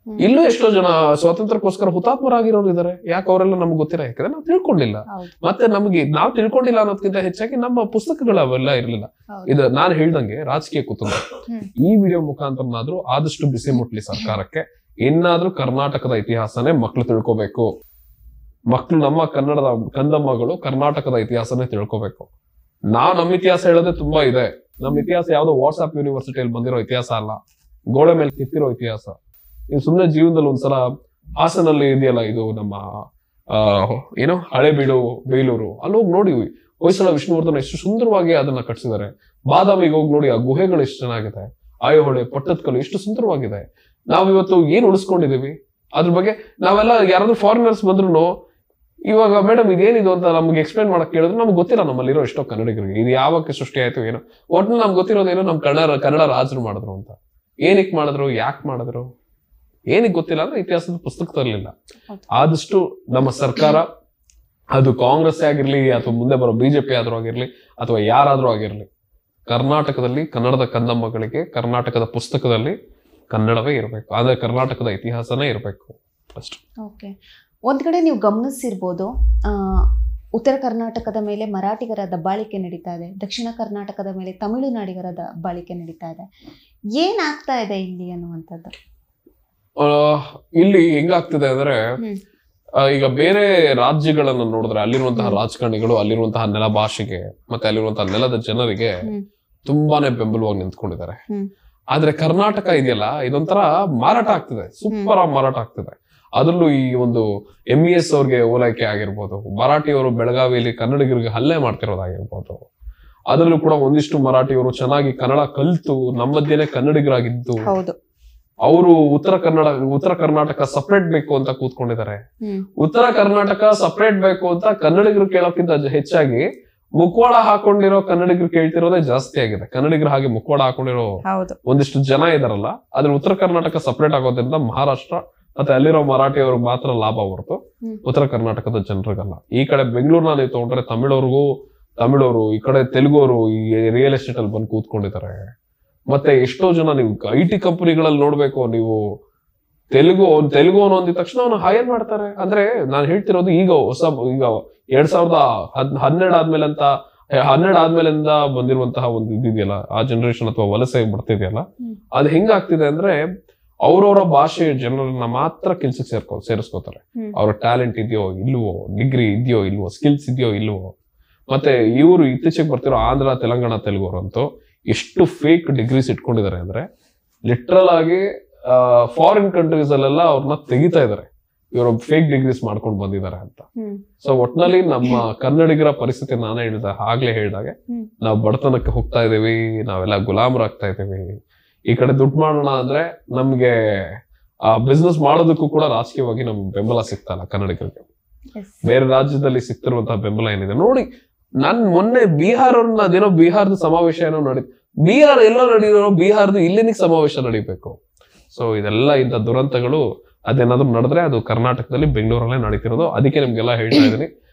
ಇಲ್ಲೂ ಎಷ್ಟೋ ಜನ ಸ್ವಾತಂತ್ರ್ಯಕ್ಕೋಸ್ಕರ ಹುತಾತ್ಮರಾಗಿರೋರು ಇದಾರೆ. ಯಾಕೆ ಅವರೆಲ್ಲ ನಮ್ಗೆ ಗೊತ್ತಿಲ್ಲ? ಯಾಕಂದ್ರೆ ನಾವು ತಿಳ್ಕೊಂಡಿಲ್ಲ. ಮತ್ತೆ ನಾವು ತಿಳ್ಕೊಂಡಿಲ್ಲ ಅನ್ನೋದಕ್ಕಿಂತ ಹೆಚ್ಚಾಗಿ ನಮ್ಮ ಪುಸ್ತಕಗಳು ಅವೆಲ್ಲ ಇರ್ಲಿಲ್ಲ. ಇದು ನಾನು ಹೇಳ್ದಂಗೆ ರಾಜಕೀಯ ಕುತಂತ್ರ. ಈ ವಿಡಿಯೋ ಮುಖಾಂತರನಾದ್ರೂ ಆದಷ್ಟು ಬಿಸಿ ಮುಟ್ಲಿ ಸರ್ಕಾರಕ್ಕೆ. ಇನ್ನಾದ್ರೂ ಕರ್ನಾಟಕದ ಇತಿಹಾಸನೇ ಮಕ್ಳು ತಿಳ್ಕೊಬೇಕು. ಮಕ್ಳು, ನಮ್ಮ ಕನ್ನಡದ ಕಂದಮ್ಮಗಳು ಕರ್ನಾಟಕದ ಇತಿಹಾಸನೇ ತಿಳ್ಕೊಬೇಕು. ನಮ್ಮ ಇತಿಹಾಸ ಹೇಳೋದೇ ತುಂಬಾ ಇದೆ. ನಮ್ಮ ಇತಿಹಾಸ ಯಾವ್ದೋ ವಾಟ್ಸ್ಆಪ್ ಯೂನಿವರ್ಸಿಟಿಯಲ್ಲಿ ಬಂದಿರೋ ಇತಿಹಾಸ ಅಲ್ಲ, ಗೋಡೆ ಮೇಲೆ ಕಿತ್ತಿರೋ ಇತಿಹಾಸ. ನೀವು ಸುಮ್ಮನೆ ಜೀವನದಲ್ಲಿ ಒಂದ್ಸಲ ಹಾಸನಲ್ಲಿ ಇದೆಯಲ್ಲ ಇದು ನಮ್ಮ ಏನೋ ಹಳೆಬೀಡು ಬೇಲೂರು, ಅಲ್ಲಿ ಹೋಗಿ ನೋಡಿ ಹೊಯ್ಸಳ ವಿಷ್ಣುವರ್ಧನ ಎಷ್ಟು ಸುಂದರವಾಗಿ ಅದನ್ನ ಕಟ್ಸಿದ್ದಾರೆ. ಬಾದಾಮಿಗೆ ಹೋಗಿ ನೋಡಿ, ಆ ಗುಹೆಗಳು ಎಷ್ಟು ಚೆನ್ನಾಗಿದೆ, ಆಯೋಹೊಳೆ ಪಟ್ಟದಕಲ್ಲು ಎಷ್ಟು ಸುಂದರವಾಗಿದೆ. ನಾವ್ ಇವತ್ತು ಏನ್ ಉಳಿಸ್ಕೊಂಡಿದೀವಿ ಅದ್ರ ಬಗ್ಗೆ ನಾವೆಲ್ಲ ಯಾರಾದ್ರೂ ಫಾರಿನರ್ಸ್ ಬಂದ್ರು ಇವಾಗ ಮೇಡಮ್ ಇದೇನಿದು ಅಂತ ನಮ್ಗೆ ಎಕ್ಸ್ಪ್ಲೈನ್ ಮಾಡಕ್ ಕೇಳಿದ್ರೆ ನಮ್ಗೆ ಗೊತ್ತಿಲ್ಲ ನಮ್ಮಲ್ಲಿರೋ ಎಷ್ಟೋ ಕನ್ನಡಿಗರಿಗೆ ಇದು ಯಾವಕ್ಕೆ ಸೃಷ್ಟಿ ಆಯ್ತು ಏನೋ. ಒಟ್ಟು ನಮ್ಗೆ ಗೊತ್ತಿರೋದೇನೋ ನಮ್ ಕನ್ನಡ ರಾಜರು ಮಾಡಿದ್ರು ಅಂತ. ಏನಕ್ಕೆ ಮಾಡಿದ್ರು, ಯಾಕೆ ಮಾಡಿದ್ರು, ಏನಕ್ಕೆ ಗೊತ್ತಿಲ್ಲ ಅಂದ್ರೆ ಇತಿಹಾಸದ ಪುಸ್ತಕದಲ್ಲಿಲ್ಲ. ಆದಷ್ಟು ನಮ್ಮ ಸರ್ಕಾರ, ಅದು ಕಾಂಗ್ರೆಸ್ ಆಗಿರ್ಲಿ ಅಥವಾ ಮುಂದೆ ಬರೋ ಬಿಜೆಪಿ ಆದ್ರೂ ಆಗಿರ್ಲಿ ಅಥವಾ ಯಾರಾದ್ರೂ ಆಗಿರ್ಲಿ, ಕರ್ನಾಟಕದಲ್ಲಿ ಕನ್ನಡದ ಕಂದಮ್ಮಗಳಿಗೆ ಕರ್ನಾಟಕದ ಪುಸ್ತಕದಲ್ಲಿ ಕನ್ನಡವೇ ಇರಬೇಕು, ಆದ್ರೆ ಕರ್ನಾಟಕದ ಇತಿಹಾಸನೇ ಇರಬೇಕು ಅಷ್ಟು. ಓಕೆ, ಒಂದ್ ಕಡೆ ನೀವು ಗಮನಿಸಿರ್ಬೋದು, ಉತ್ತರ ಕರ್ನಾಟಕದ ಮೇಲೆ ಮರಾಠಿಗರ ದಬ್ಬಾಳಿಕೆ ನಡೀತಾ ಇದೆ, ದಕ್ಷಿಣ ಕರ್ನಾಟಕದ ಮೇಲೆ ತಮಿಳುನಾಡಿಗರ ದಬ್ಬಾಳಿಕೆ ನಡೀತಾ ಇದೆ. ಏನಾಗ್ತಾ ಇದೆ ಇಲ್ಲಿ ಅನ್ನುವಂಥದ್ದು? ಇಲ್ಲಿ ಹೆಂಗಾಗ್ತಿದೆ ಅಂದ್ರೆ, ಈಗ ಬೇರೆ ರಾಜ್ಯಗಳನ್ನ ನೋಡಿದ್ರೆ ಅಲ್ಲಿರುವಂತಹ ರಾಜಕಾರಣಿಗಳು ಅಲ್ಲಿರುವಂತಹ ನೆಲ ಭಾಷೆಗೆ ಮತ್ತೆ ಅಲ್ಲಿರುವಂತಹ ನೆಲದ ಜನರಿಗೆ ತುಂಬಾನೇ ಬೆಂಬಲವಾಗಿ ನಿಂತ್ಕೊಂಡಿದ್ದಾರೆ. ಆದ್ರೆ ಕರ್ನಾಟಕ ಇದೆಯಲ್ಲ, ಇದೊಂಥರ ಮಾರಾಟ ಆಗ್ತಿದೆ, ಸೂಪರ್ ಆಗಿ ಮಾರಾಟ ಆಗ್ತಿದೆ. ಅದ್ರಲ್ಲೂ ಈ ಒಂದು MES ಅವ್ರಿಗೆ ಓಲೈಕೆ ಆಗಿರ್ಬೋದು, ಮರಾಠಿಯವರು ಬೆಳಗಾವಿಯಲ್ಲಿ ಕನ್ನಡಿಗರಿಗೆ ಹಲ್ಲೆ ಮಾಡ್ತಿರೋದಾಗಿರ್ಬೋದು, ಅದರಲ್ಲೂ ಕೂಡ ಒಂದಿಷ್ಟು ಮರಾಠಿಯವರು ಚೆನ್ನಾಗಿ ಕನ್ನಡ ಕಲಿತು ನಮ್ಮದೇನೆ ಕನ್ನಡಿಗರಾಗಿದ್ದು ಅವರು ಉತ್ತರ ಕರ್ನಾಟಕ ಸಪರೇಟ್ ಬೇಕು ಅಂತ ಕೂತ್ಕೊಂಡಿದ್ದಾರೆ. ಉತ್ತರ ಕರ್ನಾಟಕ ಸಪರೇಟ್ ಬೇಕು ಅಂತ ಕನ್ನಡಿಗರು ಕೇಳೋಕ್ಕಿಂತ ಹೆಚ್ಚಾಗಿ ಮುಖವಾಡ ಹಾಕೊಂಡಿರೋ ಕನ್ನಡಿಗರು ಕೇಳ್ತಿರೋದೇ ಜಾಸ್ತಿ ಆಗಿದೆ. ಕನ್ನಡಿಗರು ಹಾಗೆ ಮುಖವಾಡ ಹಾಕೊಂಡಿರೋ ಒಂದಿಷ್ಟು ಜನ ಇದಾರಲ್ಲ, ಅದ್ರ ಉತ್ತರ ಕರ್ನಾಟಕ ಸಪರೇಟ್ ಆಗೋದ್ರಿಂದ ಮಹಾರಾಷ್ಟ್ರ ಮತ್ತೆ ಅಲ್ಲಿರೋ ಮರಾಠಿಯವ್ರಿಗೆ ಮಾತ್ರ ಲಾಭ ಹೊರತು ಉತ್ತರ ಕರ್ನಾಟಕದ ಜನರಿಗಲ್ಲ. ಈ ಕಡೆ ಬೆಂಗಳೂರ್ನ ನೀವು ತಗೊಂಡ್ರೆ ತಮಿಳವರು, ಈ ಕಡೆ ತೆಲುಗವರು ಈ ರಿಯಲ್ ಎಸ್ಟೇಟ್ ಅಲ್ಲಿ ಬಂದು ಕೂತ್ಕೊಂಡಿದ್ದಾರೆ. ಮತ್ತೆ ಎಷ್ಟೋ ಜನ ನೀವು IT ಕಂಪನಿಗಳಲ್ಲಿ ನೋಡ್ಬೇಕು, ನೀವು ತೆಲುಗು ಅಂದಿದ ತಕ್ಷಣ ಅವನು ಹೈಯರ್ ಮಾಡ್ತಾರೆ. ಅಂದ್ರೆ ನಾನು ಹೇಳ್ತಿರೋದು ಈಗ 2012 ಆದ್ಮೇಲಿಂದ ಬಂದಿರುವಂತಹ ಒಂದು ಇದಿದೆಯಲ್ಲ, ಆ ಜನರೇಷನ್ ಅಥವಾ ವಲಸೆ ಬರ್ತಿದೆಯಲ್ಲ, ಅದು ಹೆಂಗಾಗ್ತಿದೆ ಅಂದ್ರೆ ಅವ್ರವ್ರ ಭಾಷೆಯ ಜನರನ್ನ ಮಾತ್ರ ಕೆಲ್ಸಕ್ಕೆ ಸೇರಿಸ್ಕೋತಾರೆ. ಅವ್ರ ಟ್ಯಾಲೆಂಟ್ ಇದೆಯೋ ಇಲ್ವೋ, ಡಿಗ್ರಿ ಇದೆಯೋ ಇಲ್ವೋ, ಸ್ಕಿಲ್ಸ್ ಇದೆಯೋ ಇಲ್ವೋ. ಮತ್ತೆ ಇವರು ಇತ್ತೀಚೆಗೆ ಬರ್ತಿರೋ ಆಂಧ್ರ, ತೆಲಂಗಾಣ, ತೆಲುಗುರಂತೂ ಎಷ್ಟು ಫೇಕ್ ಡಿಗ್ರೀಸ್ ಇಟ್ಕೊಂಡಿದ್ದಾರೆ ಅಂದ್ರೆ ಲಿಟ್ರಲ್ ಆಗಿ ಫಾರಿನ್ ಕಂಟ್ರೀಸ್ ಅಲ್ಲೆಲ್ಲ ಅವ್ರನ್ನ ತೆಗಿತಾ ಇದಾರೆ, ಇವರು ಫೇಕ್ ಡಿಗ್ರೀಸ್ ಮಾಡ್ಕೊಂಡು ಬಂದಿದ್ದಾರೆ ಅಂತ. ಸೊ ಒಟ್ನಲ್ಲಿ ನಮ್ಮ ಕನ್ನಡಿಗರ ಪರಿಸ್ಥಿತಿ ನಾನೇ ಆಗ್ಲೇ ಹೇಳ್ದಾಗೆ ನಾವು ಬಡತನಕ್ಕೆ ಹೋಗ್ತಾ ಇದೀವಿ, ನಾವೆಲ್ಲ ಗುಲಾಮರಾಗ್ತಾ ಇದೀವಿ. ಈ ಕಡೆ ದುಡ್ಡು ಮಾಡೋಣ ಅಂದ್ರೆ ನಮ್ಗೆ ಆ ಬಿಸ್ನೆಸ್ ಮಾಡೋದಕ್ಕೂ ಕೂಡ ರಾಜಕೀಯವಾಗಿ ನಮ್ಗೆ ಬೆಂಬಲ ಸಿಗ್ತಲ್ಲ ಕನ್ನಡಿಗರಿಗೆ. ಬೇರೆ ರಾಜ್ಯದಲ್ಲಿ ಸಿಗ್ತಿರುವಂತಹ ಬೆಂಬಲ ಏನಿದೆ ನೋಡಿ. ನಾನ್ ಮೊನ್ನೆ ಅದೇನೋ ಬಿಹಾರದ ಸಮಾವೇಶ ಏನೋ ಬಿಹಾರ ಎಲ್ಲೋ ನಡೀರೋ, ಬಿಹಾರದ ಇಲ್ಲಿನಿಗೆ ಸಮಾವೇಶ ನಡೀಬೇಕು. ಸೊ ಇದೆಲ್ಲ ಇಂಥ ದುರಂತಗಳು ಅದೇನಾದ್ರೂ ನಡೆದ್ರೆ ಅದು ಕರ್ನಾಟಕದಲ್ಲಿ ಬೆಂಗಳೂರಲ್ಲೇ ನಡೀತಿರೋದು. ಅದಕ್ಕೆ ನಿಮ್ಗೆಲ್ಲ ಹೇಳ್ತಾ ಇದೀನಿ,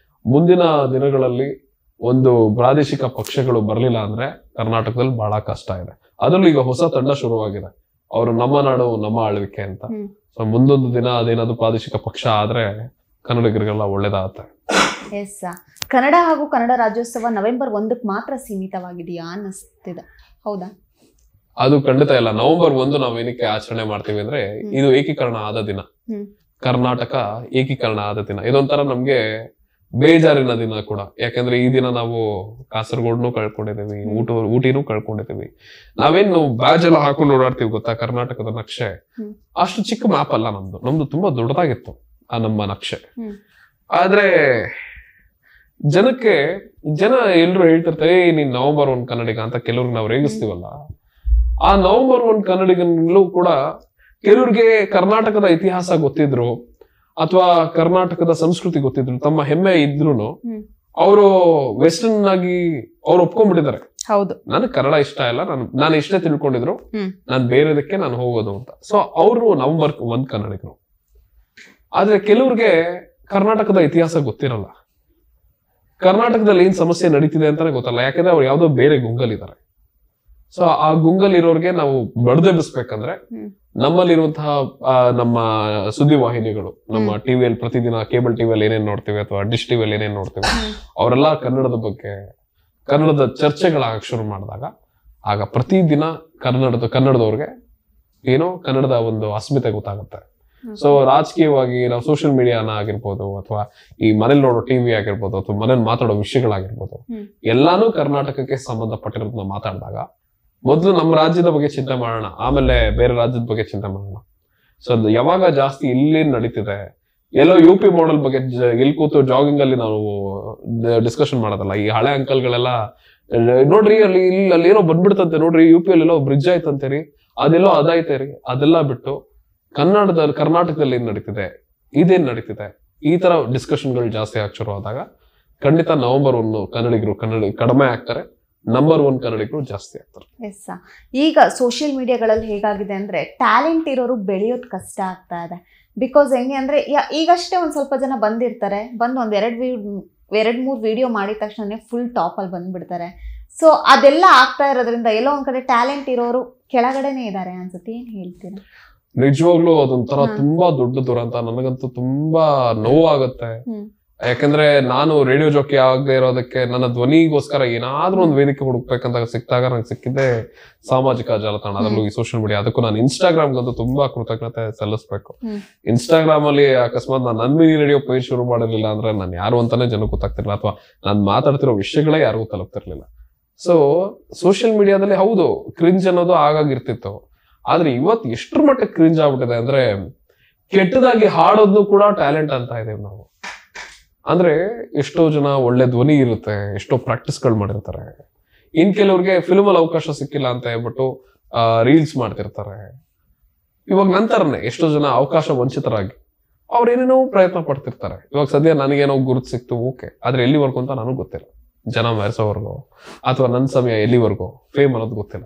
ಮುಂದಿನ ದಿನಗಳಲ್ಲಿ ಒಂದು ಪ್ರಾದೇಶಿಕ ಪಕ್ಷಗಳು ಬರ್ಲಿಲ್ಲ ಅಂದ್ರೆ ಕರ್ನಾಟಕದಲ್ಲಿ ಬಹಳ ಕಷ್ಟ ಇದೆ. ಅದರಲ್ಲೂ ಈಗ ಹೊಸ ತಂಡ ಶುರುವಾಗಿದೆ, ಅವರು ನಮ್ಮ ನಾಡು ನಮ್ಮ ಆಳ್ವಿಕೆ ಅಂತ. ಸೊ ಮುಂದೊಂದು ದಿನ ಅದೇನಾದ್ರು ಪ್ರಾದೇಶಿಕ ಪಕ್ಷ ಆದ್ರೆ ಕನ್ನಡಿಗರಿಗೆಲ್ಲ ಒಳ್ಳೇದಾಗತ್ತೆ. ಎಸ್, ಕನ್ನಡ ಹಾಗೂ ಕನ್ನಡ ರಾಜ್ಯೋತ್ಸವ November 1 ಮಾತ್ರ ಸೀಮಿತವಾಗಿದೆಯಾ ಅನ್ನಿಸ್ತಿದೆ, ಹೌದಾ? ಅದು ಖಂಡಿತ ಇಲ್ಲ. November 1 ನಾವು ಏನಕ್ಕೆ ಆಚರಣೆ ಮಾಡ್ತೀವಿ ಅಂದ್ರೆ ಇದು ಏಕೀಕರಣ ಆದ ದಿನ, ಕರ್ನಾಟಕ ಏಕೀಕರಣ ಆದ ದಿನ. ಇದೊಂಥರ ನಮ್ಗೆ ಬೇಜಾರಿನ ದಿನ ಕೂಡ. ಯಾಕಂದ್ರೆ ಈ ದಿನ ನಾವು ಕಾಸರಗೋಡ್ನು ಕಳ್ಕೊಂಡಿದೀವಿ, ಊಟಿನೂ ಕಳ್ಕೊಂಡಿದೀವಿ. ನಾವೇನು ಬ್ಯಾಜ್ ಎಲ್ಲ ಹಾಕೊಂಡು ಓಡಾಡ್ತೀವಿ ಗೊತ್ತಾ, ಕರ್ನಾಟಕದ ನಕ್ಷೆ ಅಷ್ಟು ಚಿಕ್ಕ ಮ್ಯಾಪ್ ಅಲ್ಲ ನಮ್ದು ತುಂಬಾ ದೊಡ್ಡದಾಗಿತ್ತು ಆ ನಮ್ಮ ನಕ್ಷೆ. ಆದ್ರೆ ಜನ ಎಲ್ರು ಹೇಳ್ತಿರ್ತಾರೆ, ನೀನ್ November 1 ಕನ್ನಡಿಗ ಅಂತ ಕೆಲವ್ರಿಗೆ ನಾವು ರೇಗಿಸ್ತೀವಲ್ಲ. ಆ November 1 ಕನ್ನಡಿಗನಲ್ಲೂ ಕೂಡ ಕೆಲವ್ರಿಗೆ ಕರ್ನಾಟಕದ ಇತಿಹಾಸ ಗೊತ್ತಿದ್ರು ಅಥವಾ ಕರ್ನಾಟಕದ ಸಂಸ್ಕೃತಿ ಗೊತ್ತಿದ್ರು, ತಮ್ಮ ಹೆಮ್ಮೆ ಇದ್ರು ಅವರು ವೆಸ್ಟರ್ನ್ ಆಗಿ ಅವ್ರು ಒಪ್ಕೊಂಡ್ಬಿಟ್ಟಿದ್ದಾರೆ. ಹೌದು, ನನಗೆ ಕನ್ನಡ ಇಷ್ಟ ಇಲ್ಲ, ನಾನು ಇಷ್ಟೇ ತಿಳ್ಕೊಂಡಿದ್ರು, ನಾನು ಬೇರೆದಕ್ಕೆ ನಾನು ಹೋಗೋದು ಅಂತ. ಸೊ ಅವರು November 1 ಕನ್ನಡಿಗರು. ಆದ್ರೆ ಕೆಲವ್ರಿಗೆ ಕರ್ನಾಟಕದ ಇತಿಹಾಸ ಗೊತ್ತಿರಲ್ಲ, ಕರ್ನಾಟಕದಲ್ಲಿ ಏನ್ ಸಮಸ್ಯೆ ನಡೀತಿದೆ ಅಂತಾನೆ ಗೊತ್ತಲ್ಲ. ಯಾಕಂದ್ರೆ ಅವ್ರು ಯಾವ್ದೋ ಬೇರೆ ಗುಂಗಲ್ಲಿದ್ದಾರೆ. ಸೊ ಆ ಗುಂಗಲ್ಲಿರೋರ್ಗೆ ನಾವು ಬಡ್ದೆಬ್ಬಿಸ್ಬೇಕಂದ್ರೆ ನಮ್ಮಲ್ಲಿರುವಂತಹ ನಮ್ಮ ಸುದ್ದಿ ವಾಹಿನಿಗಳು, ನಮ್ಮ ಟಿವಿಯಲ್ಲಿ ಪ್ರತಿದಿನ ಕೇಬಲ್ ಟಿವಿಯಲ್ಲಿ ಏನೇನ್ ನೋಡ್ತೀವಿ ಅಥವಾ ಡಿಶ್ ಟಿವಿಯಲ್ಲಿ ಏನೇನ್ ನೋಡ್ತೀವಿ, ಅವರೆಲ್ಲ ಕನ್ನಡದ ಬಗ್ಗೆ ಕನ್ನಡದ ಚರ್ಚೆಗಳಾಗಕ್ ಶುರು ಮಾಡಿದಾಗ ಆಗ ಪ್ರತಿದಿನ ಕನ್ನಡದವ್ರಿಗೆ ಏನೋ ಕನ್ನಡದ ಒಂದು ಅಸ್ಮಿತೆ ಗೊತ್ತಾಗುತ್ತೆ. ಸೊ ರಾಜಕೀಯವಾಗಿ ನಾವು ಸೋಷಿಯಲ್ ಮೀಡಿಯಾನ ಆಗಿರ್ಬೋದು ಅಥವಾ ಈ ಮನೇಲಿ ನೋಡೋ ಟಿವಿ ಆಗಿರ್ಬೋದು ಅಥವಾ ಮನೇಲಿ ಮಾತಾಡೋ ವಿಷಯಗಳಾಗಿರ್ಬೋದು, ಎಲ್ಲಾನು ಕರ್ನಾಟಕಕ್ಕೆ ಸಂಬಂಧಪಟ್ಟಿರೋದನ್ನ ಮಾತಾಡಿದಾಗ ಮೊದಲು ನಮ್ಮ ರಾಜ್ಯದ ಬಗ್ಗೆ ಚಿಂತೆ ಮಾಡೋಣ, ಆಮೇಲೆ ಬೇರೆ ರಾಜ್ಯದ ಬಗ್ಗೆ ಚಿಂತೆ ಮಾಡೋಣ. ಸೊ ಯಾವಾಗ ಜಾಸ್ತಿ ಇಲ್ಲಿ ನಡೀತಿದೆ, ಎಲ್ಲೋ UP ಮಾಡೆಲ್ ಬಗ್ಗೆ ಎಲ್ಲಿ ಕೂತು ಜಾಗಿಂಗ್ ಅಲ್ಲಿ ನಾವು ಡಿಸ್ಕಷನ್ ಮಾಡೋದಲ್ಲ. ಈ ಹಳೆ ಅಂಕಲ್ಗಳೆಲ್ಲ ನೋಡ್ರಿ ಅಲ್ಲಿ ಏನೋ ಬಂದ್ಬಿಡ್ತಂತೆ ನೋಡ್ರಿ, UP ಅಲ್ಲಿ ಎಲ್ಲೋ ಬ್ರಿಡ್ಜ್ ಆಯ್ತಂತೆ ರೀ, ಅದೆಲ್ಲೋ ಅದಾಯ್ತೆ ರೀ, ಅದೆಲ್ಲ ಬಿಟ್ಟು ಕರ್ನಾಟಕದಲ್ಲಿ ಏನ್ ನಡೀತಿದೆ, ಇದೇನ್ ನಡೀತಿದೆ, ಈ ತರ ಡಿಸ್ಕಷನ್ಗಳು ಜಾಸ್ತಿ ಆಗಿ ಶುರು ಆದಾಗ ಖಂಡಿತ ನವೆಂಬರ್ 1 ಕನ್ನಡಿಗರು ಕಡಿಮೆ ಆಗ್ತಾರೆ, ನಂಬರ್ 1 ಕನ್ನಡಿಗರು ಜಾಸ್ತಿ ಆಗ್ತಾರೆ. ಎಸ್. ಈಗ ಸೋಷಿಯಲ್ ಮೀಡಿಯಾಗಳಲ್ಲಿ ಹೇಗಾಗಿದೆ ಅಂದ್ರೆ ಟ್ಯಾಲೆಂಟ್ ಇರೋರು ಬೆಳೆಯೋದು ಕಷ್ಟ ಆಗ್ತಾ ಇದೆ. ಬಿಕಾಸ್ ಹೆಂಗೆ ಅಂದ್ರೆ ಈಗಷ್ಟೇ ಒಂದ್ ಸ್ವಲ್ಪ ಜನ ಬಂದಿರ್ತಾರೆ, ಬಂದು ಒಂದ್ 2-3 ವಿಡಿಯೋ ಮಾಡಿದ ತಕ್ಷಣ ಫುಲ್ ಟಾಪ್ ಅಲ್ಲಿ ಬಂದ್ಬಿಡ್ತಾರೆ. ಸೊ ಅದೆಲ್ಲ ಆಗ್ತಾ ಇರೋದ್ರಿಂದ ಎಲ್ಲೋ ಒಂದ್ ಕಡೆ ಟ್ಯಾಲೆಂಟ್ ಇರೋರು ಕೆಳಗಡೆನೆ ಇದ್ದಾರೆ ಅನ್ಸುತ್ತೆ. ಏನ್ ಹೇಳ್ತೀರಾ? ನಿಜವಾಗ್ಲೂ ಅದೊಂಥರ ತುಂಬಾ ದೊಡ್ಡ ದುರಂತ. ನನಗಂತೂ ತುಂಬಾ ನೋವಾಗುತ್ತೆ. ಯಾಕಂದ್ರೆ ನಾನು ರೇಡಿಯೋ ಜೋಕಿ ಆಗದೆ ಇರೋದಕ್ಕೆ ನನ್ನ ಧ್ವನಿಗೋಸ್ಕರ ಏನಾದ್ರೂ ಒಂದು ವೇದಿಕೆ ಹುಡುಕ್ಬೇಕಂತ ಸಿಕ್ತಾಗ ನಂಗೆ ಸಿಕ್ಕಿದ್ದೆ ಸಾಮಾಜಿಕ ಜಾಲತಾಣ, ಅದರಲ್ಲೂ ಈ ಸೋಷಿಯಲ್ ಮೀಡಿಯಾ. ಅದಕ್ಕೂ ನಾನು ಇನ್ಸ್ಟಾಗ್ರಾಮ್ಗಂತೂ ತುಂಬಾ ಕೃತಜ್ಞತೆ ಸಲ್ಲಿಸ್ಬೇಕು. ಇನ್ಸ್ಟಾಗ್ರಾಮ್ ಅಲ್ಲಿ ಅಕಸ್ಮಾತ್ ನಾನು ನನ್ನ ಮಿನಿ ರೇಡಿಯೋ ಪೇಜ್ ಶುರು ಮಾಡಿರ್ಲಿಲ್ಲ ಅಂದ್ರೆ ನಾನು ಯಾರು ಅಂತಾನೆ ಜನಕ್ಕೆ ಗೊತ್ತಾಗ್ತಿರ್ಲಿಲ್ಲ, ಅಥವಾ ನಾನು ಮಾತಾಡ್ತಿರೋ ವಿಷಯಗಳೇ ಯಾರಿಗೂ ತಲುಪ್ತಿರ್ಲಿಲ್ಲ. ಸೊ ಸೋಷಿಯಲ್ ಮೀಡಿಯಾದಲ್ಲಿ ಹೌದು ಕ್ರಿಂಜ್ ಅನ್ನೋದು ಆಗಾಗಿರ್ತಿತ್ತು, ಆದ್ರೆ ಇವತ್ತು ಎಷ್ಟ್ರ ಮಟ್ಟಕ್ಕೆ ಕ್ರಿಂಜ್ ಆಗ್ಬಿಟ್ಟಿದೆ ಅಂದ್ರೆ ಕೆಟ್ಟದಾಗಿ ಹಾಡೋದು ಕೂಡ ಟ್ಯಾಲೆಂಟ್ ಅಂತ ಇದೀವಿ ನಾವು. ಅಂದ್ರೆ ಎಷ್ಟೋ ಜನ ಒಳ್ಳೆ ಧ್ವನಿ ಇರುತ್ತೆ, ಎಷ್ಟೋ ಪ್ರಾಕ್ಟೀಸ್ಗಳು ಮಾಡಿರ್ತಾರೆ. ಇನ್ ಕೆಲವ್ರಿಗೆ ಫಿಲ್ಮ್ ಅಲ್ಲಿ ಅವಕಾಶ ಸಿಕ್ಕಿಲ್ಲ ಅಂತ ಹೇಳ್ಬಿಟ್ಟು ರೀಲ್ಸ್ ಮಾಡ್ತಿರ್ತಾರೆ. ಇವಾಗ ನಂತರನೇ ಎಷ್ಟೋ ಜನ ಅವಕಾಶ ವಂಚಿತರಾಗಿ ಅವ್ರು ಏನೇನೋ ಪ್ರಯತ್ನ ಪಡ್ತಿರ್ತಾರೆ. ಇವಾಗ ಸದ್ಯ ನನಗೇನೋ ಗುರುತು ಸಿಕ್ತು, ಓಕೆ, ಆದ್ರೆ ಎಲ್ಲಿವರೆಗೂ ಅಂತ ನನಗೂ ಗೊತ್ತಿಲ್ಲ. ಜನ ಮೆರೆಸೋವರೆಗೂ ಅಥವಾ ನನ್ನ ಸಮಯ ಎಲ್ಲಿವರೆಗೂ ಫೇಮ್ ಅನ್ನೋದು ಗೊತ್ತಿಲ್ಲ.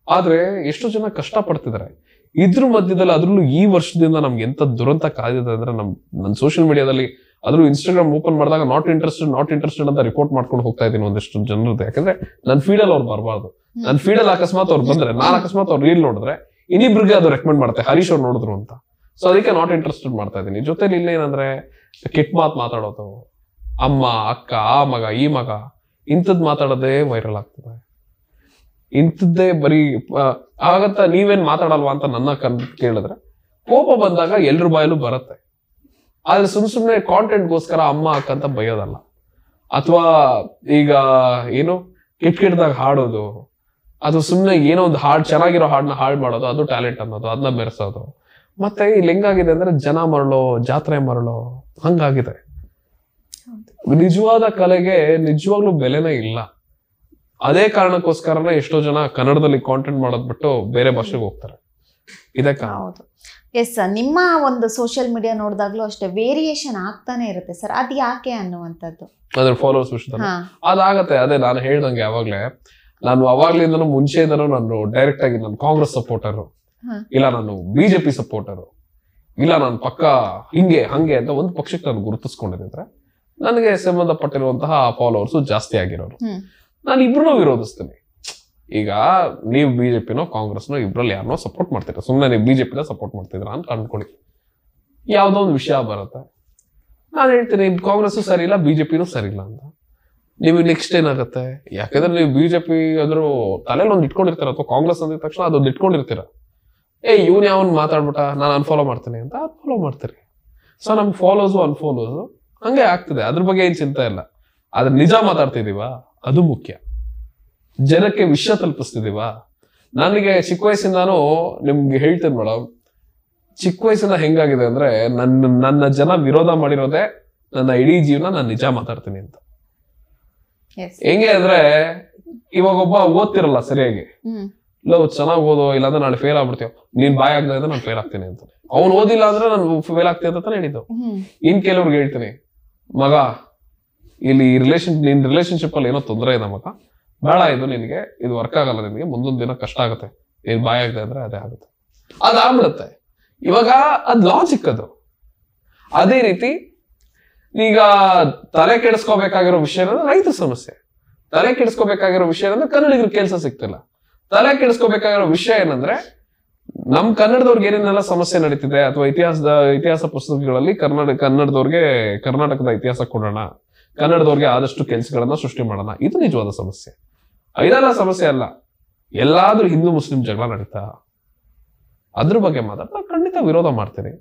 ಆದ್ರೆ ಎಷ್ಟೋ ಜನ ಕಷ್ಟ ಪಡ್ತಿದ್ದಾರೆ. ಇದ್ರ ಮಧ್ಯದಲ್ಲಿ ಅದ್ರಲ್ಲೂ ಈ ವರ್ಷದಿಂದ ನಮ್ಗೆ ಎಂತ ದುರಂತ ಕಾದಿದೆ ಅಂದ್ರೆ ನನ್ನ ಸೋಷಿಯಲ್ ಮೀಡಿಯಾದಲ್ಲಿ ಅದ್ರೂ ಇನ್ಸ್ಟಾಗ್ರಾಮ್ ಓಪನ್ ಮಾಡಿದಾಗ ನಾಟ್ ಇಂಟ್ರೆಸ್ಟೆಡ್ ಅಂತ ರಿಪೋರ್ಟ್ ಮಾಡ್ಕೊಂಡು ಹೋಗ್ತಾ ಇದ್ದೀನಿ ಒಂದಿಷ್ಟು ಜನರದ್ದು. ಯಾಕಂದ್ರೆ ನನ್ನ ಫೀಡಲ್ಲಿ ಅವ್ರು ಬರಬಾರ್ದು. ನನ್ನ ಫೀಡಲ್ಲಿ ಅಕಸ್ಮಾತ್ ಅವ್ರು ಬಂದ್ರೆ, ನಾನು ಅಕಸ್ಮಾತ್ ಅವ್ರು ರೀಲ್ ನೋಡಿದ್ರೆ ಇನ್ನಿಬ್ರಿಗೆ ಅದು ರೆಕಮೆಂಡ್ ಮಾಡುತ್ತೆ, ಹರೀಶ್ ಅವ್ರು ನೋಡಿದ್ರು ಅಂತ. ಸೊ ಅದಕ್ಕೆ ನಾಟ್ ಇಂಟ್ರೆಸ್ಟೆಡ್ ಮಾಡ್ತಾ ಇದ್ದೀನಿ. ಜೊತೆಲಿ ಇಲ್ಲೇನಂದ್ರೆ ಕೆಟ್ಟ ಮಾತಾಡೋದು, ಅಮ್ಮ, ಅಕ್ಕ, ಆ ಮಗ, ಈ ಮಗ, ಇಂಥದ್ ಮಾತಾಡೋದೇ ವೈರಲ್ ಆಗ್ತದೆ. ಇಂಥದ್ದೇ ಬರೀ ಆಗತ್ತ. ನೀವೇನ್ ಮಾತಾಡಲ್ವಾ ಅಂತ ನನ್ನ ಕೇಳಿದ್ರೆ ಕೋಪ ಬಂದಾಗ ಎಲ್ರ ಬಾಯಲ್ಲೂ ಬರುತ್ತೆ. ಆದ್ರೆ ಸುಮ್ನೆ ಕಾಂಟೆಂಟ್ಗೋಸ್ಕರ ಅಮ್ಮ ಅಕ್ಕ ಅಂತ ಬೈಯೋದಲ್ಲ. ಅಥವಾ ಈಗ ಏನು ಕೆಟ್ಟದಾಗ ಹಾಡೋದು, ಅದು ಸುಮ್ನೆ ಏನೋ ಒಂದು ಚೆನ್ನಾಗಿರೋ ಹಾಡನ್ನ ಹಾಳು ಮಾಡೋದು, ಅದು ಟ್ಯಾಲೆಂಟ್ ಅನ್ನೋದು, ಅದನ್ನ ಬೆರೆಸೋದು. ಮತ್ತೆ ಇಲ್ಲಿ ಹೆಂಗಾಗಿದೆ ಅಂದ್ರೆ ಜನ ಮರಳೋ, ಜಾತ್ರೆ ಮರಳೋ ಹಂಗಾಗಿದೆ. ನಿಜವಾದ ಕಲೆಗೆ ನಿಜವಾಗ್ಲೂ ಬೆಲೆನೇ ಇಲ್ಲ. ಅದೇ ಕಾರಣಕ್ಕೋಸ್ಕರನೇ ಎಷ್ಟೋ ಜನ ಕನ್ನಡದಲ್ಲಿ ಕಾಂಟೆಂಟ್ ಮಾಡೋದ್ ಬಿಟ್ಟು ಬೇರೆ ಭಾಷೆಗೆ ಹೋಗ್ತಾರೆ. ಇದಕ್ಕೆ ಹೌದು. ಎಸ್, ನಿಮ್ಮ ಒಂದು ಸೋಷಿಯಲ್ ಮೀಡಿಯಾ ನೋಡಿದಾಗ್ಲೂ ಅಷ್ಟೇ ವೇರಿಯೇಷನ್ ಆಗ್ತಾನೆ ಇರುತ್ತೆ ಸರ್. ಅದ್ ಯಾಕೆ ಅನ್ನುವಂಥದ್ದು? ಅದ್ರ ಫಾಲೋವರ್ಸ್ ವಿಷಯದಲ್ಲಿ ಅದಾಗತ್ತೆ. ಅದೇ ನಾನು ಹೇಳ್ದಂಗೆ ನಾನು ಅವಾಗ್ಲಿಂದನೂ ಮುಂಚೆಯಿಂದನೂ ನಾನು ಡೈರೆಕ್ಟ್ ಆಗಿ ನಾನು ಕಾಂಗ್ರೆಸ್ ಸಪೋರ್ಟರು, ಇಲ್ಲ ನಾನು ಬಿಜೆಪಿ ಸಪೋರ್ಟರು, ಇಲ್ಲ ನಾನು ಪಕ್ಕ ಹಿಂಗೆ ಹಂಗೆ ಅಂತ ಒಂದು ಪಕ್ಷಕ್ಕೆ ನಾನು ಗುರುತಿಸ್ಕೊಂಡಿದ್ರೆ ನನಗೆ ಸಂಬಂಧಪಟ್ಟಿರುವಂತಹ ಫಾಲೋವರ್ಸ್ ಜಾಸ್ತಿ ಆಗಿರೋರು. ನಾನು ಇಬ್ರು ವಿರೋಧಿಸ್ತೀನಿ. ಈಗ ನೀವು ಬಿಜೆಪಿನೋ ಕಾಂಗ್ರೆಸ್ನೋ ಇಬ್ರಲ್ಲಿ ಯಾರನ್ನೋ ಸಪೋರ್ಟ್ ಮಾಡ್ತೀರಾ, ಸುಮ್ಮನೆ ನೀವು ಬಿಜೆಪಿನ ಸಪೋರ್ಟ್ ಮಾಡ್ತಿದ್ರ ಅಂತ ಅನ್ಕೊಳ್ಳಿ. ಯಾವ್ದೋ ಒಂದು ವಿಷಯ ಬರುತ್ತೆ, ನಾನು ಹೇಳ್ತೀನಿ ಕಾಂಗ್ರೆಸ್ ಸರಿ ಇಲ್ಲ, ಬಿಜೆಪಿನೂ ಸರಿ ಇಲ್ಲ ಅಂತ. ನೀವು ನೆಕ್ಸ್ಟ್ ಏನಾಗುತ್ತೆ? ಯಾಕಂದ್ರೆ ನೀವು ಬಿಜೆಪಿ ಅದ್ರ ತಲೆಯಲ್ಲಿ ಒಂದು ಇಟ್ಕೊಂಡಿರ್ತೀರ, ಅಥವಾ ಕಾಂಗ್ರೆಸ್ ಅಂದಿದ ತಕ್ಷಣ ಅದೊಂದು ಇಟ್ಕೊಂಡಿರ್ತೀರ. ಇವ್ನು ಯಾವನ್ ಮಾತಾಡ್ಬಿಟ್ಟ, ನಾನು ಅನ್ಫಾಲೋ ಮಾಡ್ತೀನಿ ಅಂತ ಅನ್ಫಾಲೋ ಮಾಡ್ತೀರಿ. ಸೊ ನಮ್ ಫಾಲೋಸು ಅನ್ಫಾಲೋಸು ಹಂಗೆ ಆಗ್ತದೆ. ಅದ್ರ ಬಗ್ಗೆ ಏನ್ ಚಿಂತೆ ಇಲ್ಲ. ಆದ್ರೆ ನಿಜ ಮಾತಾಡ್ತಿದೀವ, ಅದು ಮುಖ್ಯ. ಜನಕ್ಕೆ ವಿಷಯ ತಲುಪಿಸ್ತಿದೀವ. ನನಗೆ ಚಿಕ್ಕ ವಯಸ್ಸಿಂದಾನು ನಿಮ್ಗೆ ಹೇಳ್ತೇನೆ ಮೇಡಮ್, ಚಿಕ್ಕ ವಯಸ್ಸಿಂದ ಹೆಂಗಾಗಿದೆ ಅಂದ್ರೆ ನನ್ನ ಜನ ವಿರೋಧ ಮಾಡಿರೋದೇ ನನ್ನ ಇಡೀ ಜೀವನ ನಾನು ನಿಜ ಮಾತಾಡ್ತೀನಿ ಅಂತ. ಹೆಂಗೆ ಅಂದ್ರೆ ಇವಾಗ ಒಬ್ಬ ಓದ್ತಿರಲ್ಲ ಸರಿಯಾಗಿ, ಇಲ್ಲ ಚೆನ್ನಾಗಿ ಓದೋ, ಇಲ್ಲಾಂದ್ರೆ ನಾಳೆ ಫೇಲ್ ಆಗ್ಬಿಡ್ತೀವಿ, ನೀನ್ ಬಾಯ್ ಆಗದೆ ಅಂದ್ರೆ ನಾನು ಫೇಲ್ ಆಗ್ತೀನಿ ಅಂತ. ಅವ್ನು ಓದಿಲ್ಲ ಅಂದ್ರೆ ನಾನು ಫೇಲ್ ಆಗ್ತೀನಿ ಅಂತ ಹೇಳಿದ್ದು. ಇನ್ ಕೆಲವ್ರಿಗೆ ಹೇಳ್ತೀನಿ, ಮಗ ಇಲ್ಲಿ ನಿನ್ ರಿಲೇಶನ್ಶಿಪ್ ಅಲ್ಲಿ ಏನೋ ತೊಂದರೆ ಇದೆ ಮಗ, ಬೇಡ, ಇದು ನಿನಗೆ ಇದು ವರ್ಕ್ ಆಗಲ್ಲ, ನಿನಗೆ ಮುಂದೊಂದ್ ದಿನ ಕಷ್ಟ ಆಗುತ್ತೆ, ನೀನ್ ಬಾಯ್ ಆಗದೆ ಅಂದ್ರೆ ಅದೇ ಆಗುತ್ತೆ, ಅದಾಗ್ಬಿಡುತ್ತೆ. ಇವಾಗ ಅದ್ ಲಾಜಿಕ್ ಅದು. ಅದೇ ರೀತಿ ಈಗ ತಲೆ ಕೆಡಿಸ್ಕೋಬೇಕಾಗಿರೋ ವಿಷಯ ಏನಂದ್ರೆ ರೈತ ಸಮಸ್ಯೆ, ತಲೆ ಕೆಡಿಸ್ಕೋಬೇಕಾಗಿರೋ ವಿಷಯ ಏನಂದ್ರೆ ಕನ್ನಡಿಗರು ಕೆಲಸ ಸಿಗ್ತಿಲ್ಲ, ತಲೆ ಕೆಡಿಸ್ಕೋಬೇಕಾಗಿರೋ ವಿಷಯ ಏನಂದ್ರೆ ನಮ್ ಕನ್ನಡದವ್ರಿಗೆ ಏನೇನೆಲ್ಲ ಸಮಸ್ಯೆ ನಡೀತಿದೆ, ಅಥವಾ ಇತಿಹಾಸ ಪುಸ್ತಕಗಳಲ್ಲಿ ಕನ್ನಡದವ್ರಿಗೆ ಕರ್ನಾಟಕದ ಇತಿಹಾಸ ಕೊಡೋಣ, ಕನ್ನಡದವ್ರಿಗೆ ಆದಷ್ಟು ಕೆಲಸಗಳನ್ನ ಸೃಷ್ಟಿ ಮಾಡೋಣ. ಇದು ನಿಜವಾದ ಸಮಸ್ಯೆ. ಇದೆಲ್ಲ ಸಮಸ್ಯೆ ಅಲ್ಲ. ಎಲ್ಲಾದ್ರೂ ಹಿಂದೂ ಮುಸ್ಲಿಂ ಜಗಳ ನಡೀತಾ, ಅದ್ರ ಬಗ್ಗೆ ಮಾತಾಡ್ತಾ ಖಂಡಿತ ವಿರೋಧ ಮಾಡ್ತೀನಿ.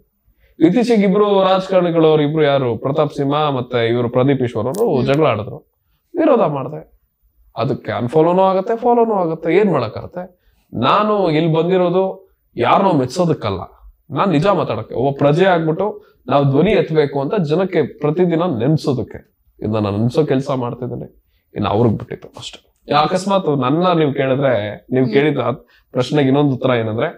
ಇತ್ತೀಚೆಗೆ ಇಬ್ರು ರಾಜಕಾರಣಿಗಳು, ಇಬ್ರು ಯಾರು ಪ್ರತಾಪ್ ಸಿಂಹ ಮತ್ತೆ ಇವರು ಪ್ರದೀಪ್ ಈಶ್ವರ್ ಅವರು ಜಗಳ ಆಡಿದ್ರು, ವಿರೋಧ ಮಾಡಿದೆ. ಅದಕ್ಕೆ ಅನ್ಫಾಲೋನೂ ಆಗತ್ತೆ, ಫಾಲೋನೂ ಆಗತ್ತೆ, ಏನ್ ಮಾಡಕ್ಕಾಗತ್ತೆ. ನಾನು ಇಲ್ಲಿ ಬಂದಿರೋದು ಯಾರನ್ನೋ ಮೆಚ್ಚೋದಕ್ಕಲ್ಲ, ನಾನ್ ನಿಜ ಮಾತಾಡಕ್ಕೆ, ಒಬ್ಬ ಪ್ರಜೆ ಆಗ್ಬಿಟ್ಟು ನಾವು ಧ್ವನಿ ಎತ್ತಬೇಕು ಅಂತ ಜನಕ್ಕೆ ಪ್ರತಿದಿನ ನೆನ್ಸೋದಕ್ಕೆ ಇದನ್ನ ನಾನು ನೆನ್ಸೋ ಕೆಲಸ ಮಾಡ್ತಿದ್ದೇನೆ. ಇನ್ನು ಅವ್ರಿಗೆ ಬಿಟ್ಟಿತ್ತು ಅಷ್ಟೇ. ಅಕಸ್ಮಾತ್ ನೀವು ಕೇಳಿದ್ರೆ, ನೀವು ಕೇಳಿದ ಪ್ರಶ್ನೆಗೆ ಇನ್ನೊಂದು ಉತ್ತರ ಏನಂದ್ರೆ,